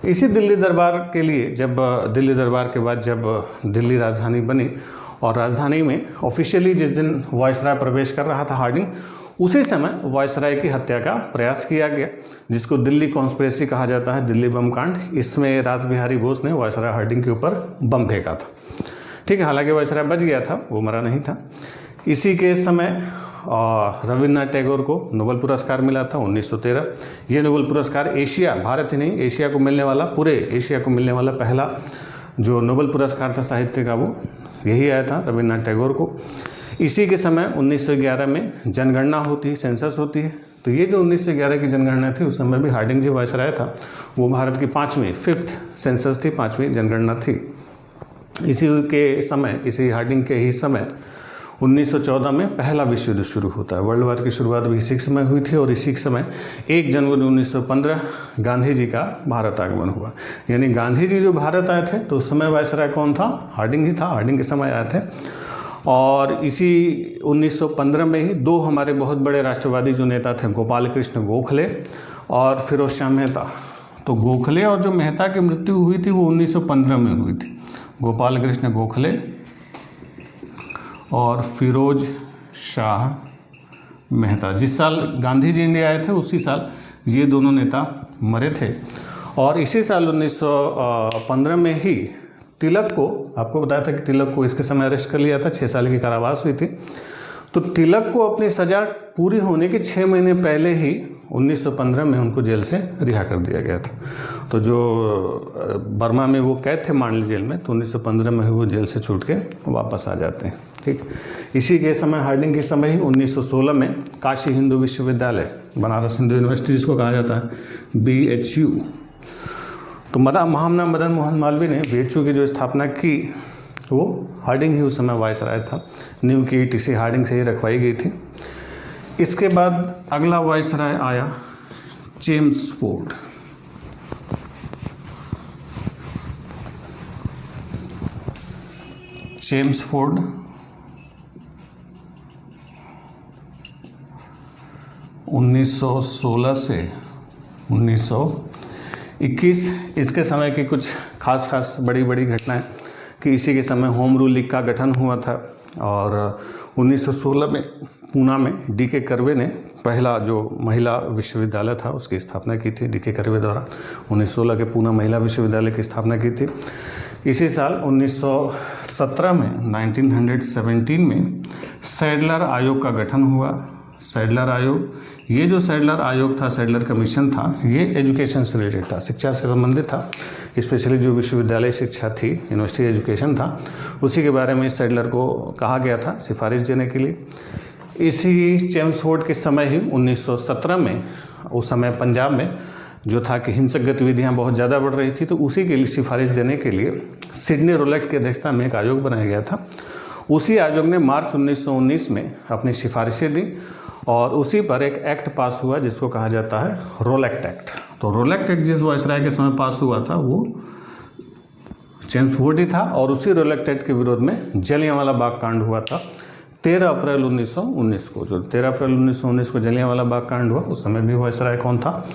इसी दिल्ली दरबार के लिए जब दिल्ली दरबार के बाद जब दिल्ली राजधानी बनी, और राजधानी में ऑफिशियली जिस दिन वायसराय प्रवेश कर रहा था हार्डिंग, उसी समय वायसराय की हत्या का प्रयास किया गया, जिसको दिल्ली कॉन्स्पिरेसी कहा जाता है, दिल्ली बम कांड। इसमें रासबिहारी बोस ने वायसराय हार्डिंग के ऊपर बम फेंका था। ठीक है, हालांकि वायसराय बच गया था, वो मरा नहीं था। इसी के समय रविन्द्रनाथ टैगोर को नोबेल पुरस्कार मिला था 1913। ये नोबेल पुरस्कार एशिया, भारत ही नहीं एशिया को मिलने वाला, पूरे एशिया को मिलने वाला पहला जो नोबेल पुरस्कार था साहित्य का, वो यही आया था रविन्द्रनाथ टैगोर को। इसी के समय 1911 में जनगणना होती है, सेंसस होती है। तो ये जो 1911 की जनगणना थी, उस समय भी हार्डिंग जो वायसराय था, वो भारत की 5th सेंसस थी, 5वीं जनगणना थी। इसी के समय, इसी हार्डिंग के ही समय 1914 में पहला विश्व युद्ध शुरू होता है। वर्ल्ड वॉर की शुरुआत भी इसी समय हुई थी, और इसी समय 1 जनवरी 1915 गांधी जी का भारत आगमन हुआ। यानी गांधी जी जो भारत आए थे, तो उस समय वायसराय कौन था? हार्डिंग ही था, हार्डिंग के समय आए थे। और इसी 1915 में ही 2 हमारे बहुत बड़े राष्ट्रवादी जो नेता थे, गोपाल कृष्ण गोखले और फिरोज शाह मेहता। तो गोखले और जो मेहता की मृत्यु हुई थी वो 1915 में हुई थी। गोपाल कृष्ण गोखले और फिरोज शाह मेहता। जिस साल गांधी जी इंडिया आए थे, उसी साल ये दोनों नेता मरे थे। और इसी साल 1915 में ही तिलक को, आपको बताया था कि तिलक को इसके समय अरेस्ट कर लिया था, 6 साल की कारावास हुई थी। तो तिलक को अपनी सज़ा पूरी होने के 6 महीने पहले ही 1915 में उनको जेल से रिहा कर दिया गया था। तो जो बर्मा में वो कैद थे मांडली जेल में, तो 1915 में ही वो जेल से छूट के वापस आ जाते हैं। ठीक, इसी के समय हार्डिंग के समय ही 1916 में काशी हिंदू विश्वविद्यालय, बनारस हिंदू यूनिवर्सिटी जिसको कहा जाता है, BHU, तो महामना मदन मोहन मालवीय ने BHU की जो स्थापना की, वो हार्डिंग ही उस समय वायसराय था। न्यू की TC हार्डिंग से ही रखवाई गई थी। इसके बाद अगला वायसराय आया चेम्सफोर्ड। चेम्सफोर्ड 1916 से 1921। इसके समय की कुछ खास बड़ी घटनाएं कि इसी के समय होम रूल लीग का गठन हुआ था, और 1916 में पूना में DK कर्वे ने पहला जो महिला विश्वविद्यालय था उसकी स्थापना की थी। DK कर्वे द्वारा 1916 के पूना महिला विश्वविद्यालय की स्थापना की थी। इसी साल 1917 में 1917 में सैडलर आयोग का गठन हुआ। सैडलर आयोग, ये जो सैडलर आयोग था, सैडलर कमीशन था, ये एजुकेशन से रिलेटेड था, शिक्षा से संबंधित था। स्पेशली जो विश्वविद्यालय शिक्षा थी, यूनिवर्सिटी एजुकेशन था, उसी के बारे में सैडलर को कहा गया था सिफारिश देने के लिए। इसी चेम्सफोर्ड के समय ही 1917 में, उस समय पंजाब में जो था कि हिंसक गतिविधियाँ बहुत ज़्यादा बढ़ रही थी, तो उसी के लिए सिफारिश देने के लिए सिडनी रोलेट की अध्यक्षता में एक आयोग बनाया गया था। उसी आयोग ने मार्च 1919 में अपनी सिफारिशें दी, और उसी पर एक एक्ट पास हुआ जिसको कहा जाता है रोलेक्ट एक्ट। तो रोलेक्ट एक्ट जिस वायसराय के समय पास हुआ था वो चेम्सफोर्ड ही था, और उसी रोलेक्ट एक्ट के विरोध में जलियांवाला बाग कांड हुआ था 13 अप्रैल 1919 को। जो 13 अप्रैल 1919 को जलियांवाला बाग कांड हुआ, उस समय भी वायसराय कौन था?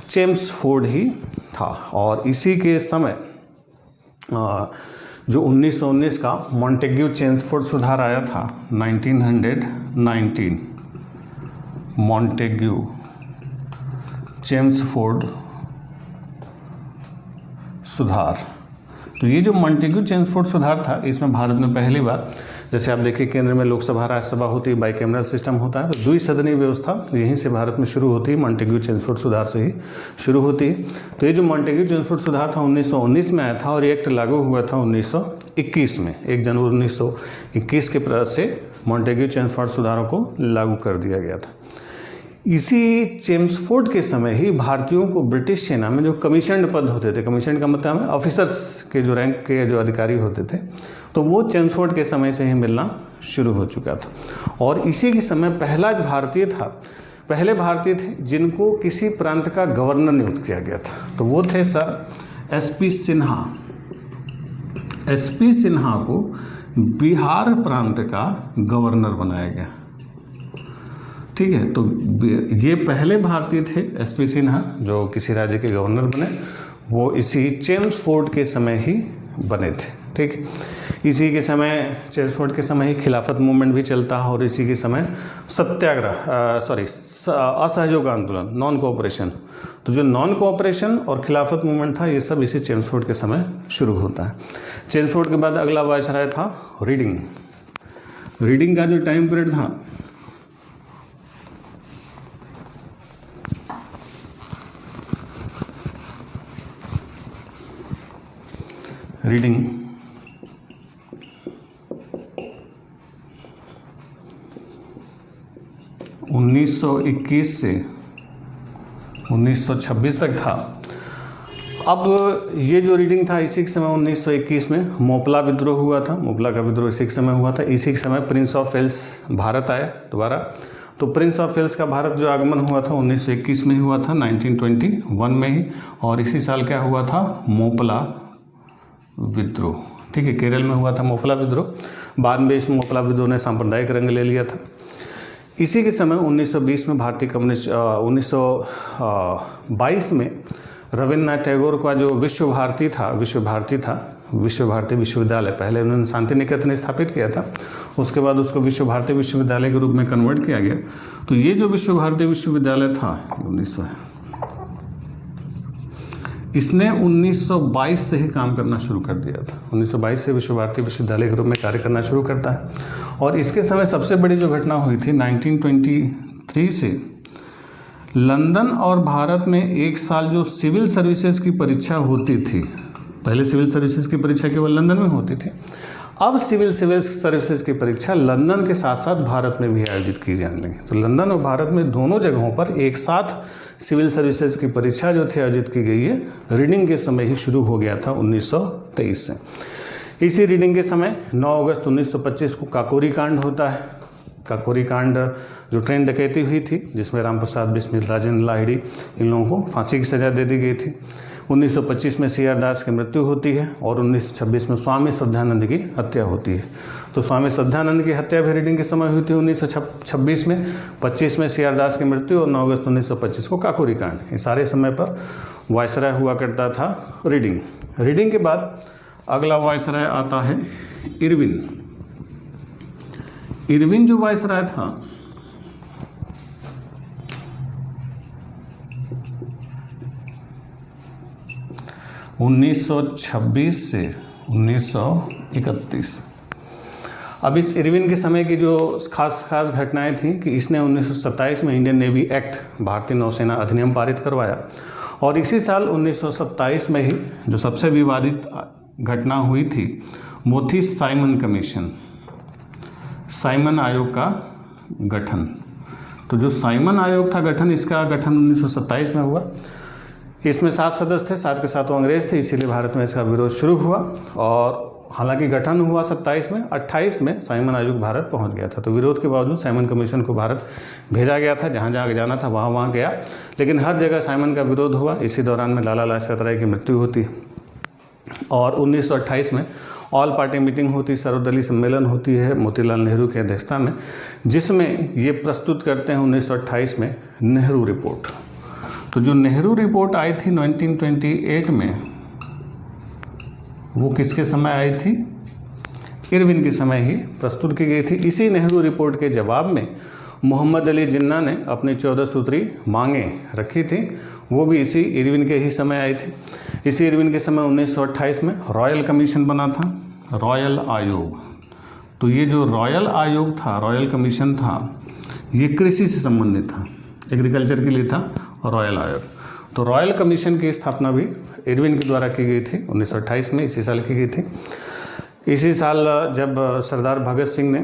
चेम्सफोर्ड ही था। और इसी के समय जो 1919 का मॉन्टेग्यू चेम्सफोर्ड सुधार आया था 1919, मॉन्टेग्यू चेम्सफोर्ड सुधार। तो ये जो मॉन्टेग्यू चेम्सफोर्ड सुधार था, इसमें भारत में पहली बार, जैसे आप देखिए केंद्र में लोकसभा राज्यसभा होती है, बाइकैमरल सिस्टम होता है, तो द्विसदनीय व्यवस्था यहीं से भारत में शुरू होती है, मॉन्टेग्यू चेम्सफोर्ड सुधार से ही शुरू होती है। तो ये जो मॉन्टेग्यू चेम्सफोर्ड सुधार था 1919 में आया था, और ये एक्ट लागू हुआ था 1921 में। 1 जनवरी 1921 के से मॉन्टेग्यू चेम्सफोर्ड सुधारों को लागू कर दिया गया था। इसी चेम्सफोर्ड के समय ही भारतीयों को ब्रिटिश सेना में जो कमीशन्ड पद होते थे, कमीशन का मतलब है ऑफिसर्स के जो रैंक के जो अधिकारी होते थे, तो वो चेम्सफोर्ड के समय से ही मिलना शुरू हो चुका था। और इसी के समय पहले भारतीय थे जिनको किसी प्रांत का गवर्नर नियुक्त किया गया था, तो वो थे sir SP Sinha. SP Sinha को बिहार प्रांत का गवर्नर बनाया गया। ठीक है, तो ये पहले भारतीय थे एसपी सिन्हा जो किसी राज्य के गवर्नर बने, वो इसी चेम्सफोर्ड के समय ही बने थे। ठीक, इसी के समय चेम्सफोर्ड के समय ही खिलाफत मूवमेंट भी चलता है और इसी के समय असहयोग आंदोलन, नॉन कोऑपरेशन, तो जो नॉन कोऑपरेशन और खिलाफत मूवमेंट था ये सब इसी चेम्सफोर्ड के समय शुरू होता है। चेम्सफोर्ड के बाद अगला वायसराय था रीडिंग। रीडिंग का जो टाइम पीरियड था रीडिंग 1921 से 1926 तक था। अब ये जो रीडिंग था इसी के समय 1921 में मोपला विद्रोह हुआ था। मोपला का विद्रोह इसी के समय हुआ था। इसी के समय प्रिंस ऑफ वेल्स भारत आए दोबारा। तो प्रिंस ऑफ वेल्स का भारत जो आगमन हुआ था 1921 में ही हुआ था, 1921 में ही। और इसी साल क्या हुआ था, मोपला विद्रोह। ठीक है, केरल में हुआ था मोपला विद्रोह। बाद में इस मोपला विद्रोह ने सांप्रदायिक रंग ले लिया था। इसी के समय 1920 में भारतीय कम्युनिस्ट 1922 में रविन्द्रनाथ टैगोर का जो विश्व भारती विश्वविद्यालय, पहले उन्होंने शांति निकेतन स्थापित किया था, उसके बाद उसको विश्व भारती विश्वविद्यालय के रूप में कन्वर्ट किया गया। तो ये जो विश्व भारती विश्वविद्यालय था 1900 है, इसने 1922 से ही काम करना शुरू कर दिया था। 1922 से विश्व भारती विश्वविद्यालय के रूप में कार्य करना शुरू करता है। और इसके समय सबसे बड़ी जो घटना हुई थी 1923 से लंदन और भारत में एक साल जो सिविल सर्विसेज की परीक्षा होती थी, पहले सिविल सर्विसेज की परीक्षा केवल लंदन में होती थी, अब सिविल सर्विसेज की परीक्षा लंदन के साथ साथ भारत में भी आयोजित की जाने लगी। तो लंदन और भारत में दोनों जगहों पर एक साथ सिविल सर्विसेज की परीक्षा जो थी आयोजित की गई है, रीडिंग के समय ही शुरू हो गया था 1923 से। इसी रीडिंग के समय 9 अगस्त 1925 को काकोरी कांड होता है। काकोरी कांड जो ट्रेन डकैती हुई थी जिसमें राम प्रसाद बिस्मिल, राजेंद्र लाहिड़ी, इन लोगों को फांसी की सज़ा दे दी गई थी। 1925 में C.R. दास की मृत्यु होती है और 1926 में स्वामी श्रद्धानंद की हत्या होती है। तो स्वामी श्रद्धानंद की हत्या भी रीडिंग के समय हुई थी 1926 में, 25 में C.R. दास की मृत्यु और 9 अगस्त 1925 को काकोरी कांड। इस सारे समय पर वायसराय हुआ करता था रीडिंग। रीडिंग के बाद अगला वायसराय आता है इरविन। इरविन जो वायसराय था 1926 से 1931। अब इस इरविन के समय की जो खास घटनाएं थी कि इसने 1927 में इंडियन नेवी एक्ट, भारतीय नौसेना अधिनियम पारित करवाया। और इसी साल 1927 में ही जो सबसे विवादित घटना हुई थी वो थी साइमन कमीशन, साइमन आयोग का गठन। तो जो साइमन आयोग था गठन, इसका गठन 1927 में हुआ। इसमें 7 सदस्य थे, 7 के 7 अंग्रेज थे, इसीलिए भारत में इसका विरोध शुरू हुआ। और हालांकि गठन हुआ 27 में, 28 में साइमन आयोग भारत पहुंच गया था। तो विरोध के बावजूद साइमन कमीशन को भारत भेजा गया था, जहां जहां जाना था वहां गया, लेकिन हर जगह साइमन का विरोध हुआ। इसी दौरान में लाला लाजपत राय की मृत्यु होती है। और 1928 में ऑल पार्टी मीटिंग होती, सर्वदलीय सम्मेलन होती है मोतीलाल नेहरू की अध्यक्षता में, जिसमें ये प्रस्तुत करते हैं 1928 में नेहरू रिपोर्ट। तो जो नेहरू रिपोर्ट आई थी 1928 में, वो किसके समय आई थी, इरविन के समय ही प्रस्तुत की गई थी। इसी नेहरू रिपोर्ट के जवाब में मोहम्मद अली जिन्ना ने अपनी 14 सूत्री मांगें रखी थी, वो भी इसी इरविन के ही समय आई थी। इसी इरविन के समय 1928 में रॉयल कमीशन बना था, रॉयल आयोग। तो ये जो रॉयल आयोग था, रॉयल कमीशन था, ये कृषि से संबंधित था, एग्रीकल्चर के लिए था रॉयल आयोग। तो रॉयल कमीशन की स्थापना भी इरविन के द्वारा की गई थी 1928 में, इसी साल की गई थी। इसी साल जब सरदार भगत सिंह ने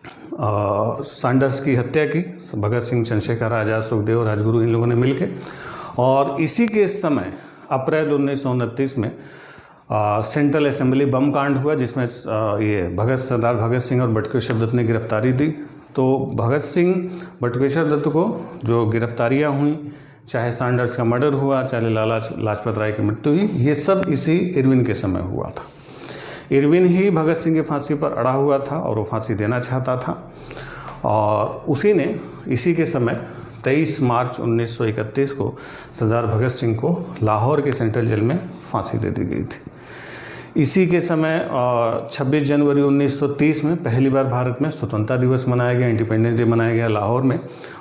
सैंडर्स की हत्या की, भगत सिंह, चंद्रशेखर आज़ाद, सुखदेव, राजगुरु, इन लोगों ने मिलकर। और इसी के समय अप्रैल 1929 में सेंट्रल असेंबली बम कांड हुआ, जिसमें ये सरदार भगत सिंह और बटुकेश्वर दत्त ने गिरफ्तारी दी। तो भगत सिंह, बटुकेश्वर दत्त को जो गिरफ्तारियां हुई, चाहे सैंडर्स का मर्डर हुआ, चाहे लाला लाजपत राय की मृत्यु हुई, ये सब इसी इरविन के समय हुआ था। इरविन ही भगत सिंह की फांसी पर अड़ा हुआ था और वो फांसी देना चाहता था, और उसी ने इसी के समय 23 मार्च 1931 को सरदार भगत सिंह को लाहौर के सेंट्रल जेल में फांसी दे दी गई थी। इसी के समय 26 जनवरी 1930 में पहली बार भारत में स्वतंत्रता दिवस मनाया गया, इंडिपेंडेंस डे मनाया गया लाहौर में।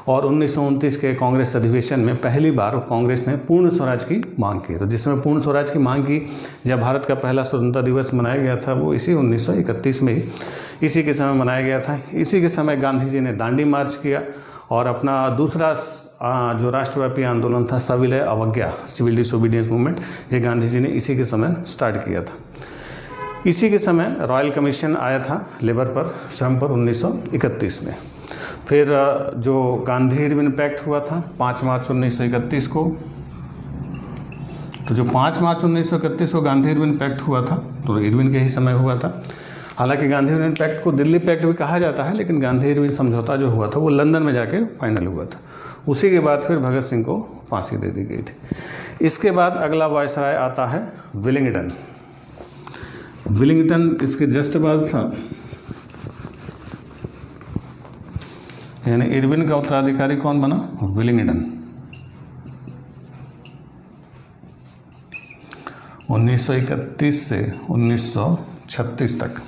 और 1929 के कांग्रेस अधिवेशन में पहली बार कांग्रेस ने पूर्ण स्वराज की मांग की। तो जिसमें पूर्ण स्वराज की मांग की, जब भारत का पहला स्वतंत्रता दिवस मनाया गया था, वो इसी 1931 में ही इसी के समय मनाया गया था। इसी के समय गांधी जी ने दांडी मार्च किया और अपना दूसरा जो राष्ट्रव्यापी आंदोलन था, सविनय अवज्ञा, सिविल डिसोबीडियंस मूवमेंट, ये गांधी जी ने इसी के समय स्टार्ट किया था। इसी के समय रॉयल कमीशन आया था लेबर पर, श्रम पर, 1931 में। फिर जो गांधी इरविन पैक्ट हुआ था 5 मार्च 1931 को, तो जो 5 मार्च 1931 को गांधी इरविन पैक्ट हुआ था, तो इरविन के ही समय हुआ था। हालांकि गांधी इरविन पैक्ट को दिल्ली पैक्ट भी कहा जाता है, लेकिन गांधी इरविन समझौता जो हुआ था वो लंदन में जाके फाइनल हुआ था। उसी के बाद फिर भगत सिंह को फांसी दे दी गई थी। इसके बाद अगला वायसराय आता है विलिंगडन। विलिंगडन इसके जस्ट बाद था, यानी इरविन का उत्तराधिकारी कौन बना? विलिंगडन। 1931 से 1936 तक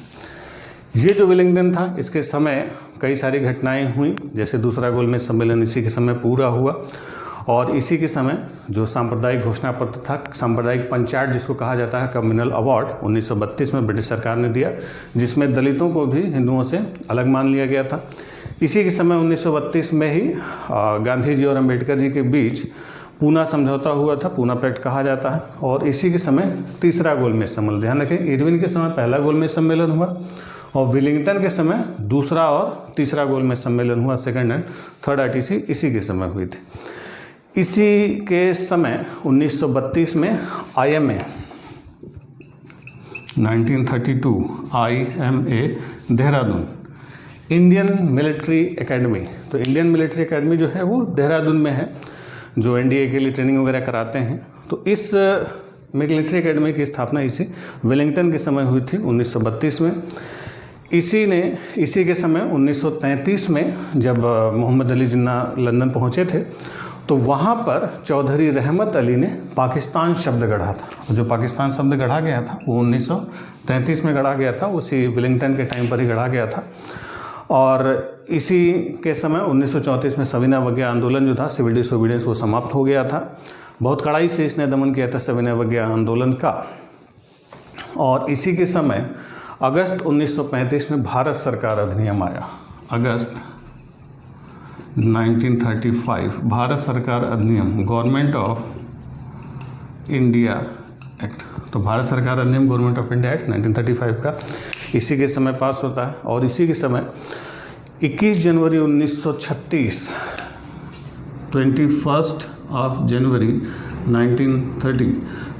ये जो विलिंगडन था, इसके समय कई सारी घटनाएं हुई, जैसे दूसरा गोलमेज सम्मेलन इसी के समय पूरा हुआ। और इसी के समय जो सांप्रदायिक घोषणा पत्र था, सांप्रदायिक पंचायत जिसको कहा जाता है, कम्युनल अवार्ड 1932 में ब्रिटिश सरकार ने दिया, जिसमें दलितों को भी हिंदुओं से अलग मान लिया गया था। इसी के समय 1932 में ही गांधी जी और अंबेडकर जी के बीच पूना समझौता हुआ था, पूना पैक्ट कहा जाता है। और इसी के समय तीसरा गोलमेज सम्मेलन, ध्यान रखें, इरविन के समय पहला गोलमेज सम्मेलन हुआ और विलिंगडन के समय दूसरा और तीसरा गोलमेज सम्मेलन हुआ, सेकंड एंड थर्ड आईटीसी इसी के समय हुई थी। इसी के समय 1932 में IMA 1932 IMA Dehradun, Indian military academy. तो इंडियन मिलिट्री एकेडमी जो है वो देहरादून में है, जो NDA के लिए ट्रेनिंग वगैरह कराते हैं। तो इस मिलिट्री एकेडमी की स्थापना इसी विलिंगडन के समय हुई थी 1932 में। इसी के समय 1933 में जब मोहम्मद अली जिन्ना लंदन पहुँचे थे, तो वहाँ पर चौधरी रहमत अली ने पाकिस्तान शब्द गढ़ा था। जो पाकिस्तान शब्द गढ़ा गया था वो 1933 में गढ़ा गया था, उसी विलिंगडन के टाइम पर ही गढ़ा गया था। और इसी के समय 1934 में सविनय अवज्ञा आंदोलन जो था, सिविल डिसोबीडियंस, वो समाप्त हो गया था। बहुत कड़ाई से इसने दमन किया था सविनय अवज्ञा आंदोलन का। और इसी के समय अगस्त 1935 में भारत सरकार अधिनियम आया। अगस्त 1935 भारत सरकार अधिनियम, गवर्नमेंट ऑफ इंडिया एक्ट। तो भारत सरकार अधिनियम, गवर्नमेंट ऑफ इंडिया एक्ट 1935 का इसी के समय पास होता है। और इसी के समय 21 जनवरी 1936, 21 जनवरी 1930,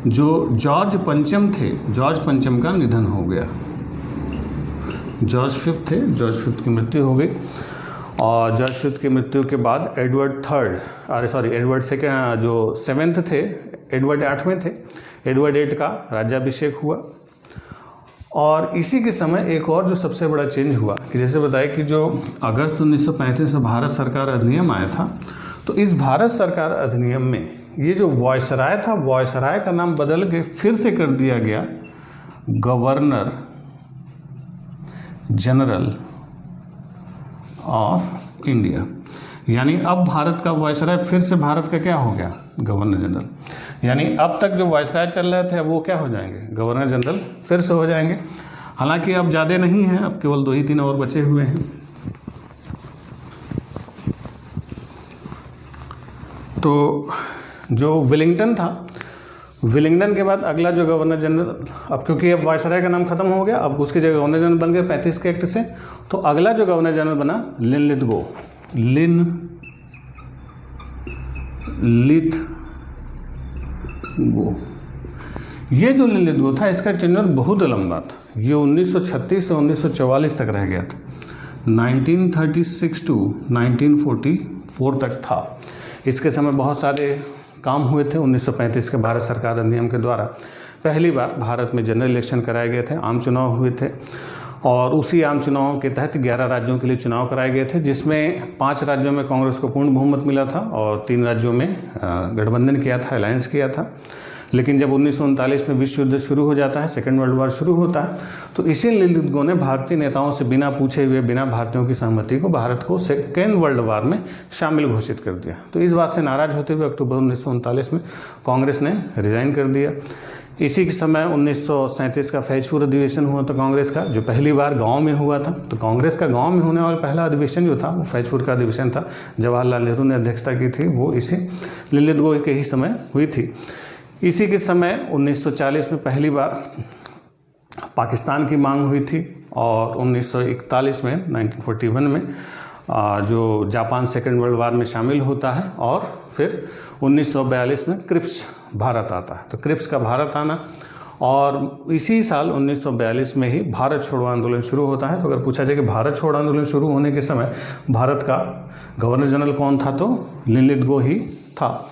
जो जॉर्ज पंचम थे, जॉर्ज पंचम का निधन हो गया। जॉर्ज फिफ्थ थे, जॉर्ज फिफ्थ की मृत्यु हो गई। और जॉर्ज फिफ्थ की मृत्यु के बाद एडवर्ड सेकेंड जो 7th थे, एडवर्ड 8वें थे, एडवर्ड 8 का राज्याभिषेक हुआ। और इसी के समय एक और जो सबसे बड़ा चेंज हुआ कि जैसे बताया कि जो अगस्त 1935 में भारत सरकार अधिनियम आया था, तो इस भारत सरकार अधिनियम में ये जो वायसराय था, वायसराय का नाम बदल के फिर से कर दिया गया गवर्नर जनरल ऑफ इंडिया। यानी अब भारत का वायसराय फिर से भारत का क्या हो गया? Governor general. यानी अब तक जो वायसराय चल रहे थे, अब वो क्या हो जाएंगे? गवर्नर जनरल फिर से हो जाएंगे। हालांकि अब ज़्यादा नहीं हैं, अब केवल 2 ही 3 और बचे हुए हैं। तो जो विलिंगडन था, विलिंगडन के बाद अगला जो गवर्नर जनरल, अब क्योंकि अब वायसराय का नाम खत्म हो गया, अब उसकी जगह गवर्नर जनरल बन गए 35 के एक्ट से, तो अगला जो गवर्नर जनरल बना लिनलिथगो। ये जो लिनलिथगो था इसका टेन्योर बहुत लंबा था, ये 1936 से 1944 तक रह गया था, 1936 टू 1944 तक था। इसके समय बहुत सारे काम हुए थे। 1935 के भारत सरकार अधिनियम के द्वारा पहली बार भारत में जनरल इलेक्शन कराए गए थे, आम चुनाव हुए थे, और उसी आम चुनाव के तहत 11 राज्यों के लिए चुनाव कराए गए थे, जिसमें 5 राज्यों में कांग्रेस को पूर्ण बहुमत मिला था और 3 राज्यों में गठबंधन किया था, अलायंस किया था। लेकिन जब 1939 में विश्व युद्ध शुरू हो जाता है, सेकेंड वर्ल्ड वॉर शुरू होता है, तो इसी लिनलिथगो ने भारतीय नेताओं से बिना पूछे हुए, बिना भारतीयों की सहमति को भारत को सेकेंड वर्ल्ड वॉर में शामिल घोषित कर दिया। तो इस बात से नाराज होते हुए अक्टूबर 1939 में कांग्रेस ने रिजाइन कर दिया। इसी के समय 1937 का फैजपुर अधिवेशन हुआ था कांग्रेस का, जो पहली बार गांव में हुआ था। तो कांग्रेस का गांव में होने वाला पहला अधिवेशन जो था वो फैजपुर का अधिवेशन था, जवाहरलाल नेहरू ने अध्यक्षता की थी, वो इसी लिनलिथगो के ही समय हुई थी। इसी के समय 1940 में पहली बार पाकिस्तान की मांग हुई थी, और 1941 में 1941 में जो जापान सेकेंड वर्ल्ड वॉर में शामिल होता है, और फिर 1942 में क्रिप्स भारत आता है। तो क्रिप्स का भारत आना, और इसी साल 1942 में ही भारत छोड़ो आंदोलन शुरू होता है। तो अगर पूछा जाए कि भारत छोड़ो आंदोलन शुरू होने के समय भारत का गवर्नर जनरल कौन था, तो लिनलिथगो ही था।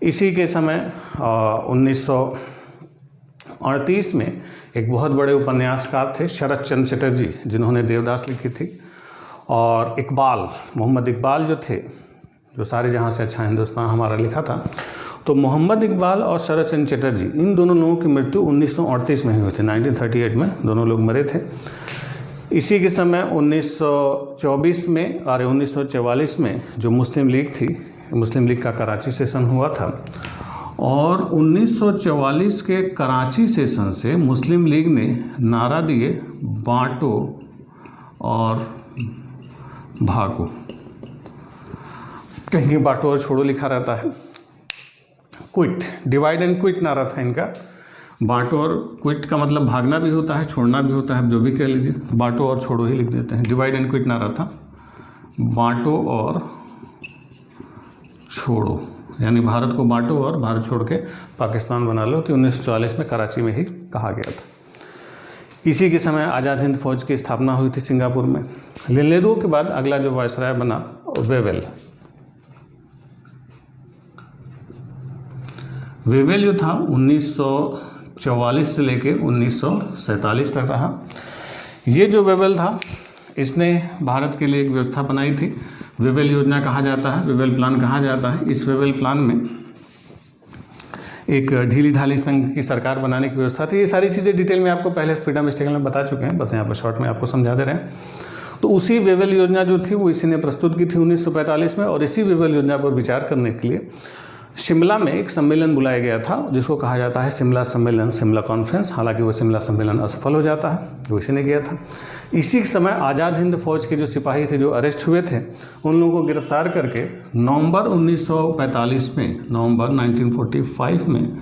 इसी के समय 1938 में एक बहुत बड़े उपन्यासकार थे शरत चंद्र चटर्जी, जिन्होंने देवदास लिखी थी, और इकबाल, मोहम्मद इकबाल जो थे, जो सारे जहाँ से अच्छा हिंदुस्तान हमारा लिखा था, तो मोहम्मद इकबाल और शरत चंद्र चटर्जी, इन दोनों लोगों की मृत्यु 1938 में ही हुई थी। 1938 में दोनों लोग मरे थे। इसी के समय 1944 में जो मुस्लिम लीग थी, मुस्लिम लीग का कराची सेशन हुआ था, और 1944 के कराची सेशन से मुस्लिम लीग ने नारा दिए, बांटो और भागो। कहीं बांटो और छोड़ो लिखा रहता है, क्विट, डिवाइड एंड क्विट नारा था इनका। बांटो और क्विट का मतलब भागना भी होता है, छोड़ना भी होता है, जो भी कह लीजिए, बांटो और छोड़ो ही लिख देते हैं। डिवाइड एंड क्विट नारा था, बांटो और छोड़ो, यानी भारत को बांटो और भारत छोड़ के पाकिस्तान बना लो। तो 1944 में कराची में ही कहा गया था। इसी के समय आज़ाद हिंद फौज की स्थापना हुई थी सिंगापुर में। लिनलिथगो के बाद अगला जो वायसराय बना वेवेल। वेवेल जो था 1944 से लेकर 1947 तक रहा। ये जो वेवेल था, इसने भारत के लिए एक व्यवस्था बनाई थी, वेवेल योजना कहा जाता है, वेवेल प्लान कहा जाता है। इस वेवेल प्लान में एक ढीली ढाली संघ की सरकार बनाने की व्यवस्था थी। ये सारी चीज़ें डिटेल में आपको पहले फ्रीडम स्ट्रगल में बता चुके हैं, बस यहाँ पर शॉर्ट में आपको समझा दे रहे हैं। तो उसी वेवेल योजना जो थी वो इसी ने प्रस्तुत की थी 1945 में, और इसी वेवेल योजना पर विचार करने के लिए शिमला में एक सम्मेलन बुलाया गया था, जिसको कहा जाता है शिमला सम्मेलन, शिमला कॉन्फ्रेंस। हालांकि वो शिमला सम्मेलन असफल हो जाता है, जो इसी ने किया था। इसी समय आज़ाद हिंद फौज के जो सिपाही थे, जो अरेस्ट हुए थे, उन लोगों को गिरफ्तार करके नवंबर 1945 में, नवंबर 1945 में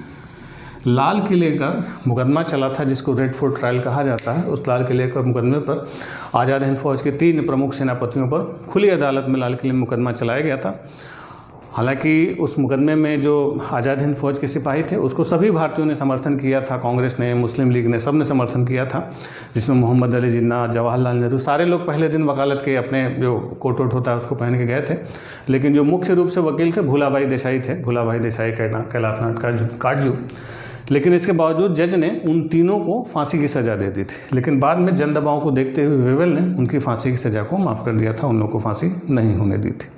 लाल किले का मुकदमा चला था, जिसको रेड फोर्ट ट्रायल कहा जाता है। उस लाल किले के मुकदमे पर आज़ाद हिंद फौज के 3 प्रमुख सेनापतियों पर खुली अदालत में लाल किले में मुकदमा चलाया गया था। हालांकि उस मुकदमे में जो आज़ाद हिंद फौज के सिपाही थे, उसको सभी भारतीयों ने समर्थन किया था, कांग्रेस ने, मुस्लिम लीग ने, सब ने समर्थन किया था, जिसमें मोहम्मद अली जिन्ना, जवाहरलाल नेहरू, सारे लोग पहले दिन वकालत के अपने जो कोट वोट होता है उसको पहन के गए थे। लेकिन जो मुख्य रूप से वकील थे भूलाभाई देसाई थे, भूलाभाई देसाई कैलाशनाथ काटजू। लेकिन इसके बावजूद जज ने उन तीनों को फांसी की सज़ा दे दी थी। लेकिन बाद में जन दबाव को देखते हुए वेवेल ने उनकी फांसी की सज़ा को माफ़ कर दिया था, उन लोगों को फांसी नहीं होने दी थी।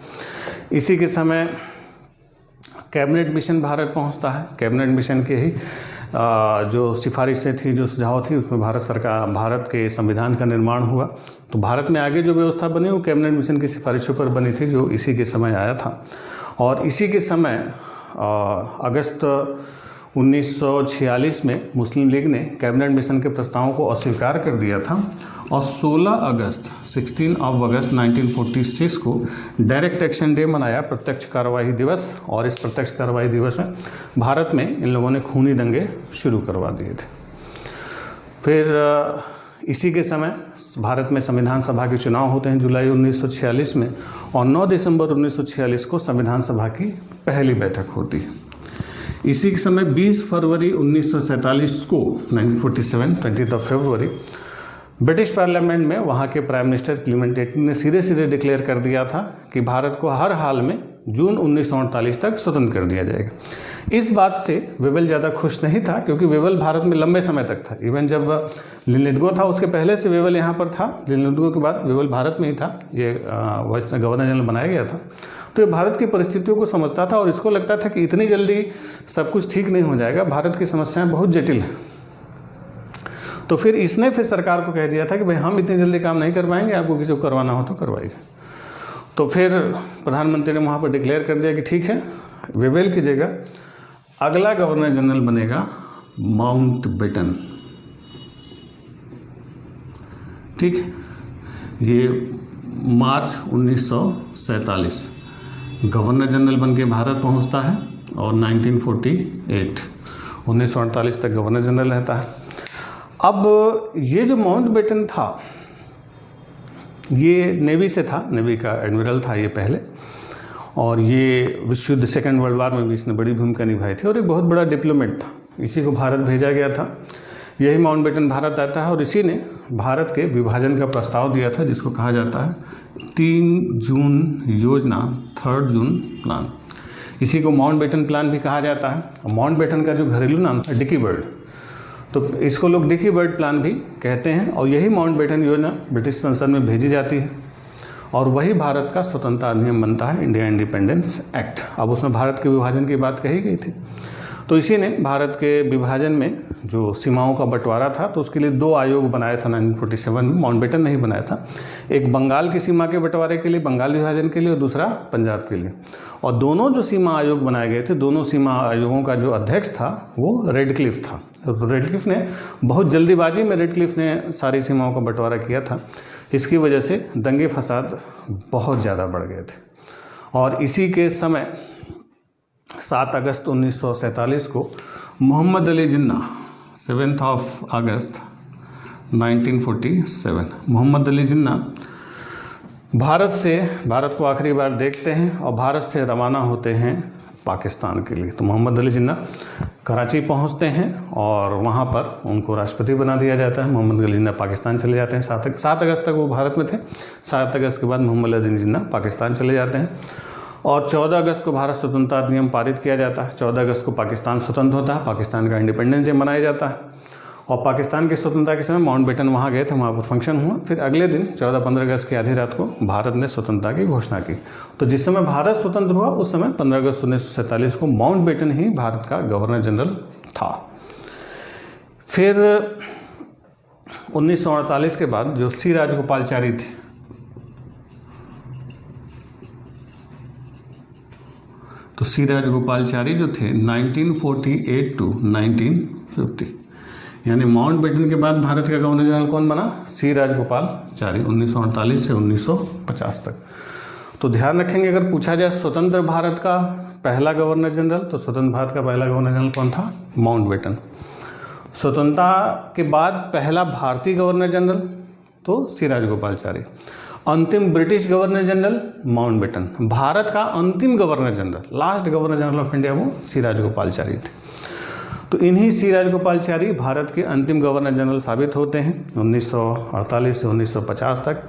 इसी के समय कैबिनेट मिशन भारत पहुंचता है। कैबिनेट मिशन के ही जो सिफारिशें थी, जो सुझाव थी, उसमें भारत के संविधान का निर्माण हुआ। तो भारत में आगे जो व्यवस्था बनी वो कैबिनेट मिशन की सिफारिशों पर बनी थी, जो इसी के समय आया था। और इसी के समय अगस्त 1946 में मुस्लिम लीग ने कैबिनेट मिशन के प्रस्तावों को अस्वीकार कर दिया था और 16 अगस्त 1946 को डायरेक्ट एक्शन डे मनाया, प्रत्यक्ष कार्रवाई दिवस। और इस प्रत्यक्ष कार्रवाई दिवस में भारत में इन लोगों ने खूनी दंगे शुरू करवा दिए थे। फिर इसी के समय भारत में संविधान सभा के चुनाव होते हैं जुलाई 1946 में, और 9 दिसंबर 1946 को संविधान सभा की पहली बैठक होती है। इसी के समय 20 फरवरी 1947 को 1947 20 फरवरी ब्रिटिश पार्लियामेंट में वहाँ के प्राइम मिनिस्टर क्लीमेंट एटली ने सीधे सीधे डिक्लेयर कर दिया था कि भारत को हर हाल में जून 1948 तक स्वतंत्र कर दिया जाएगा। इस बात से वेवेल ज़्यादा खुश नहीं था, क्योंकि वेवेल भारत में लंबे समय तक था। इवन जब लिनलिथगो था उसके पहले से वेवेल यहाँ पर था, लिनलिथगो के बाद वेवेल भारत में ही था, ये गवर्नर जनरल बनाया गया था। तो ये भारत की परिस्थितियों को समझता था और इसको लगता था कि इतनी जल्दी सब कुछ ठीक नहीं हो जाएगा, भारत की समस्याएं बहुत जटिल हैं। तो फिर इसने फिर सरकार को कह दिया था कि भाई हम इतनी जल्दी काम नहीं कर पाएंगे, आपको किसी को करवाना हो तो करवाइए। तो फिर प्रधानमंत्री ने वहाँ पर डिक्लेयर कर दिया कि ठीक है, वेवेल की जगह अगला गवर्नर जनरल बनेगा माउंटबेटन। ठीक है, ये मार्च 1947 गवर्नर जनरल बन के भारत पहुंचता है और 1948 तक गवर्नर जनरल रहता है। अब ये जो माउंटबेटन था ये नेवी से था, नेवी का एडमिरल था ये पहले, और ये विश्व युद्ध सेकेंड वर्ल्ड वार में भी इसने बड़ी भूमिका निभाई थी और एक बहुत बड़ा डिप्लोमेट था। इसी को भारत भेजा गया था। यही माउंटबेटन भारत आता है और इसी ने भारत के विभाजन का प्रस्ताव दिया था, जिसको कहा जाता है 3 जून योजना, 3 जून प्लान। इसी को माउंटबेटन प्लान भी कहा जाता है। माउंटबेटन का जो घरेलू नाम था डिकी बर्ड, तो इसको लोग डिकी बर्ड प्लान भी कहते हैं। और यही माउंटबेटन योजना ब्रिटिश संसद में भेजी जाती है और वही भारत का स्वतंत्रता अधिनियम बनता है, इंडिया इंडिपेंडेंस एक्ट। अब उसमें भारत के विभाजन की बात कही गई थी, तो इसी ने भारत के विभाजन में जो सीमाओं का बंटवारा था तो उसके लिए 2 आयोग बनाया था 1947 में। माउंटबेटन नहीं बनाया था, एक बंगाल की सीमा के बंटवारे के लिए, बंगाल विभाजन के लिए, और दूसरा पंजाब के लिए। और दोनों जो सीमा आयोग बनाए गए थे, दोनों सीमा आयोगों का जो अध्यक्ष था वो रेडक्लिफ था। तो रेडक्लिफ ने बहुत जल्दीबाजी में सारी सीमाओं का बंटवारा किया था। इसकी वजह से दंगे फसाद बहुत ज़्यादा बढ़ गए थे। और इसी के समय 7 अगस्त 1947 को मोहम्मद अली जिन्ना, 7 अगस्त 1947 मोहम्मद अली जिन्ना भारत को आखिरी बार देखते हैं और भारत से रवाना होते हैं पाकिस्तान के लिए। तो मोहम्मद अली जिन्ना कराची पहुंचते हैं और वहां पर उनको राष्ट्रपति बना दिया जाता है। मोहम्मद अली जिन्ना पाकिस्तान चले जाते हैं। 7 अगस्त तक वो भारत में थे। 7 अगस्त के बाद मोहम्मद अली जिन्ना पाकिस्तान चले जाते हैं और 14 अगस्त को भारत स्वतंत्रता अधिनियम पारित किया जाता है। 14 अगस्त को पाकिस्तान स्वतंत्र होता है, पाकिस्तान का इंडिपेंडेंस डे मनाया जाता है। और पाकिस्तान की स्वतंत्रता के समय माउंटबेटन वहाँ गए थे, वहाँ पर फंक्शन हुआ। फिर अगले दिन 14-15 अगस्त की आधी रात को भारत ने स्वतंत्रता की घोषणा की। तो जिस समय भारत स्वतंत्र हुआ उस समय 15 अगस्त 1947 को माउंटबेटन ही भारत का गवर्नर जनरल था। फिर 1948 के बाद जो सी राजगोपालचारी थे, तो सी राजगोपालचारी जो थे 1948 to 1950, यानी माउंटबेटन के बाद भारत का गवर्नर जनरल कौन बना? सी राजगोपालचारी, 1948 से 1950 तक। तो ध्यान रखेंगे, अगर पूछा जाए स्वतंत्र भारत का पहला गवर्नर जनरल, तो स्वतंत्र भारत का पहला गवर्नर जनरल कौन था? माउंटबेटन। स्वतंत्रता के बाद पहला भारतीय गवर्नर जनरल, तो सी राजगोपालचारी। अंतिम British governor general Mountbatten. Bharat का अंतिम governor general, last governor general of India, वो सी राजगोपालचारी थे। तो इन्हीं सी राजगोपालचारी भारत के अंतिम गवर्नर जनरल साबित होते हैं 1948 से 1950 तक।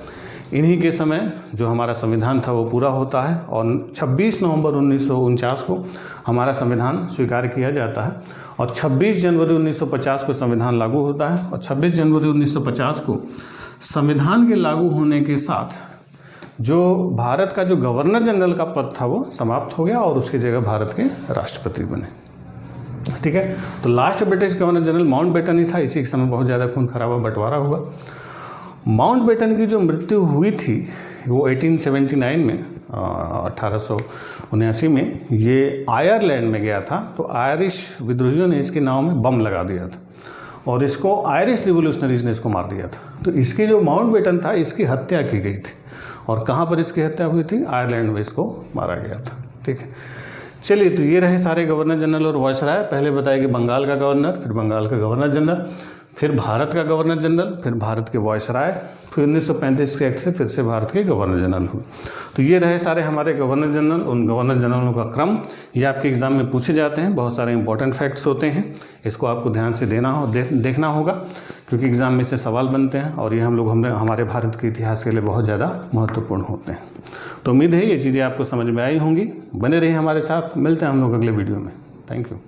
इन्हीं के समय जो हमारा संविधान था वो पूरा होता है और 26 नवंबर 1949 को हमारा संविधान स्वीकार किया जाता है और 26 जनवरी 1950 को संविधान लागू होता है। और 26 जनवरी 1950 को संविधान के लागू होने के साथ जो भारत का जो गवर्नर जनरल का पद था वो समाप्त हो गया और उसकी जगह भारत के राष्ट्रपति बने। ठीक है, तो last British governor general Mountbatten ही था। इसी के समय बहुत ज़्यादा खून खराबा बंटवारा हुआ। माउंटबेटन की जो मृत्यु हुई थी वो 1879 में 1879 में ये आयरलैंड में गया था। तो आयरिश विद्रोहियों ने इसकी नाव में बम लगा दिया था और इसको आयरिश रिवोल्यूशनरीज ने इसको मार दिया था। तो इसकी जो माउंटबेटन था इसकी हत्या की गई थी। और कहाँ पर इसकी हत्या हुई थी? आयरलैंड में इसको मारा गया था। ठीक है, चलिए, तो ये रहे सारे गवर्नर जनरल और वायसराय। पहले बताया कि बंगाल का गवर्नर, फिर बंगाल का गवर्नर जनरल, फिर भारत का गवर्नर जनरल, फिर भारत के वायसराय, फिर 1935 के एक्ट से फिर से भारत के गवर्नर जनरल हुए। तो ये रहे सारे हमारे गवर्नर जनरल। उन गवर्नर जनरलों का क्रम ये आपके एग्जाम में पूछे जाते हैं। बहुत सारे इंपॉर्टेंट फैक्ट्स होते हैं, इसको आपको ध्यान से देखना होगा, क्योंकि एग्जाम में से सवाल बनते हैं और ये हमारे भारत के इतिहास के लिए बहुत ज़्यादा महत्वपूर्ण होते हैं। तो उम्मीद है ये चीज़ें आपको समझ में आई होंगी। बने रहिए हमारे साथ, मिलते हैं हम लोग अगले वीडियो में। Thank you.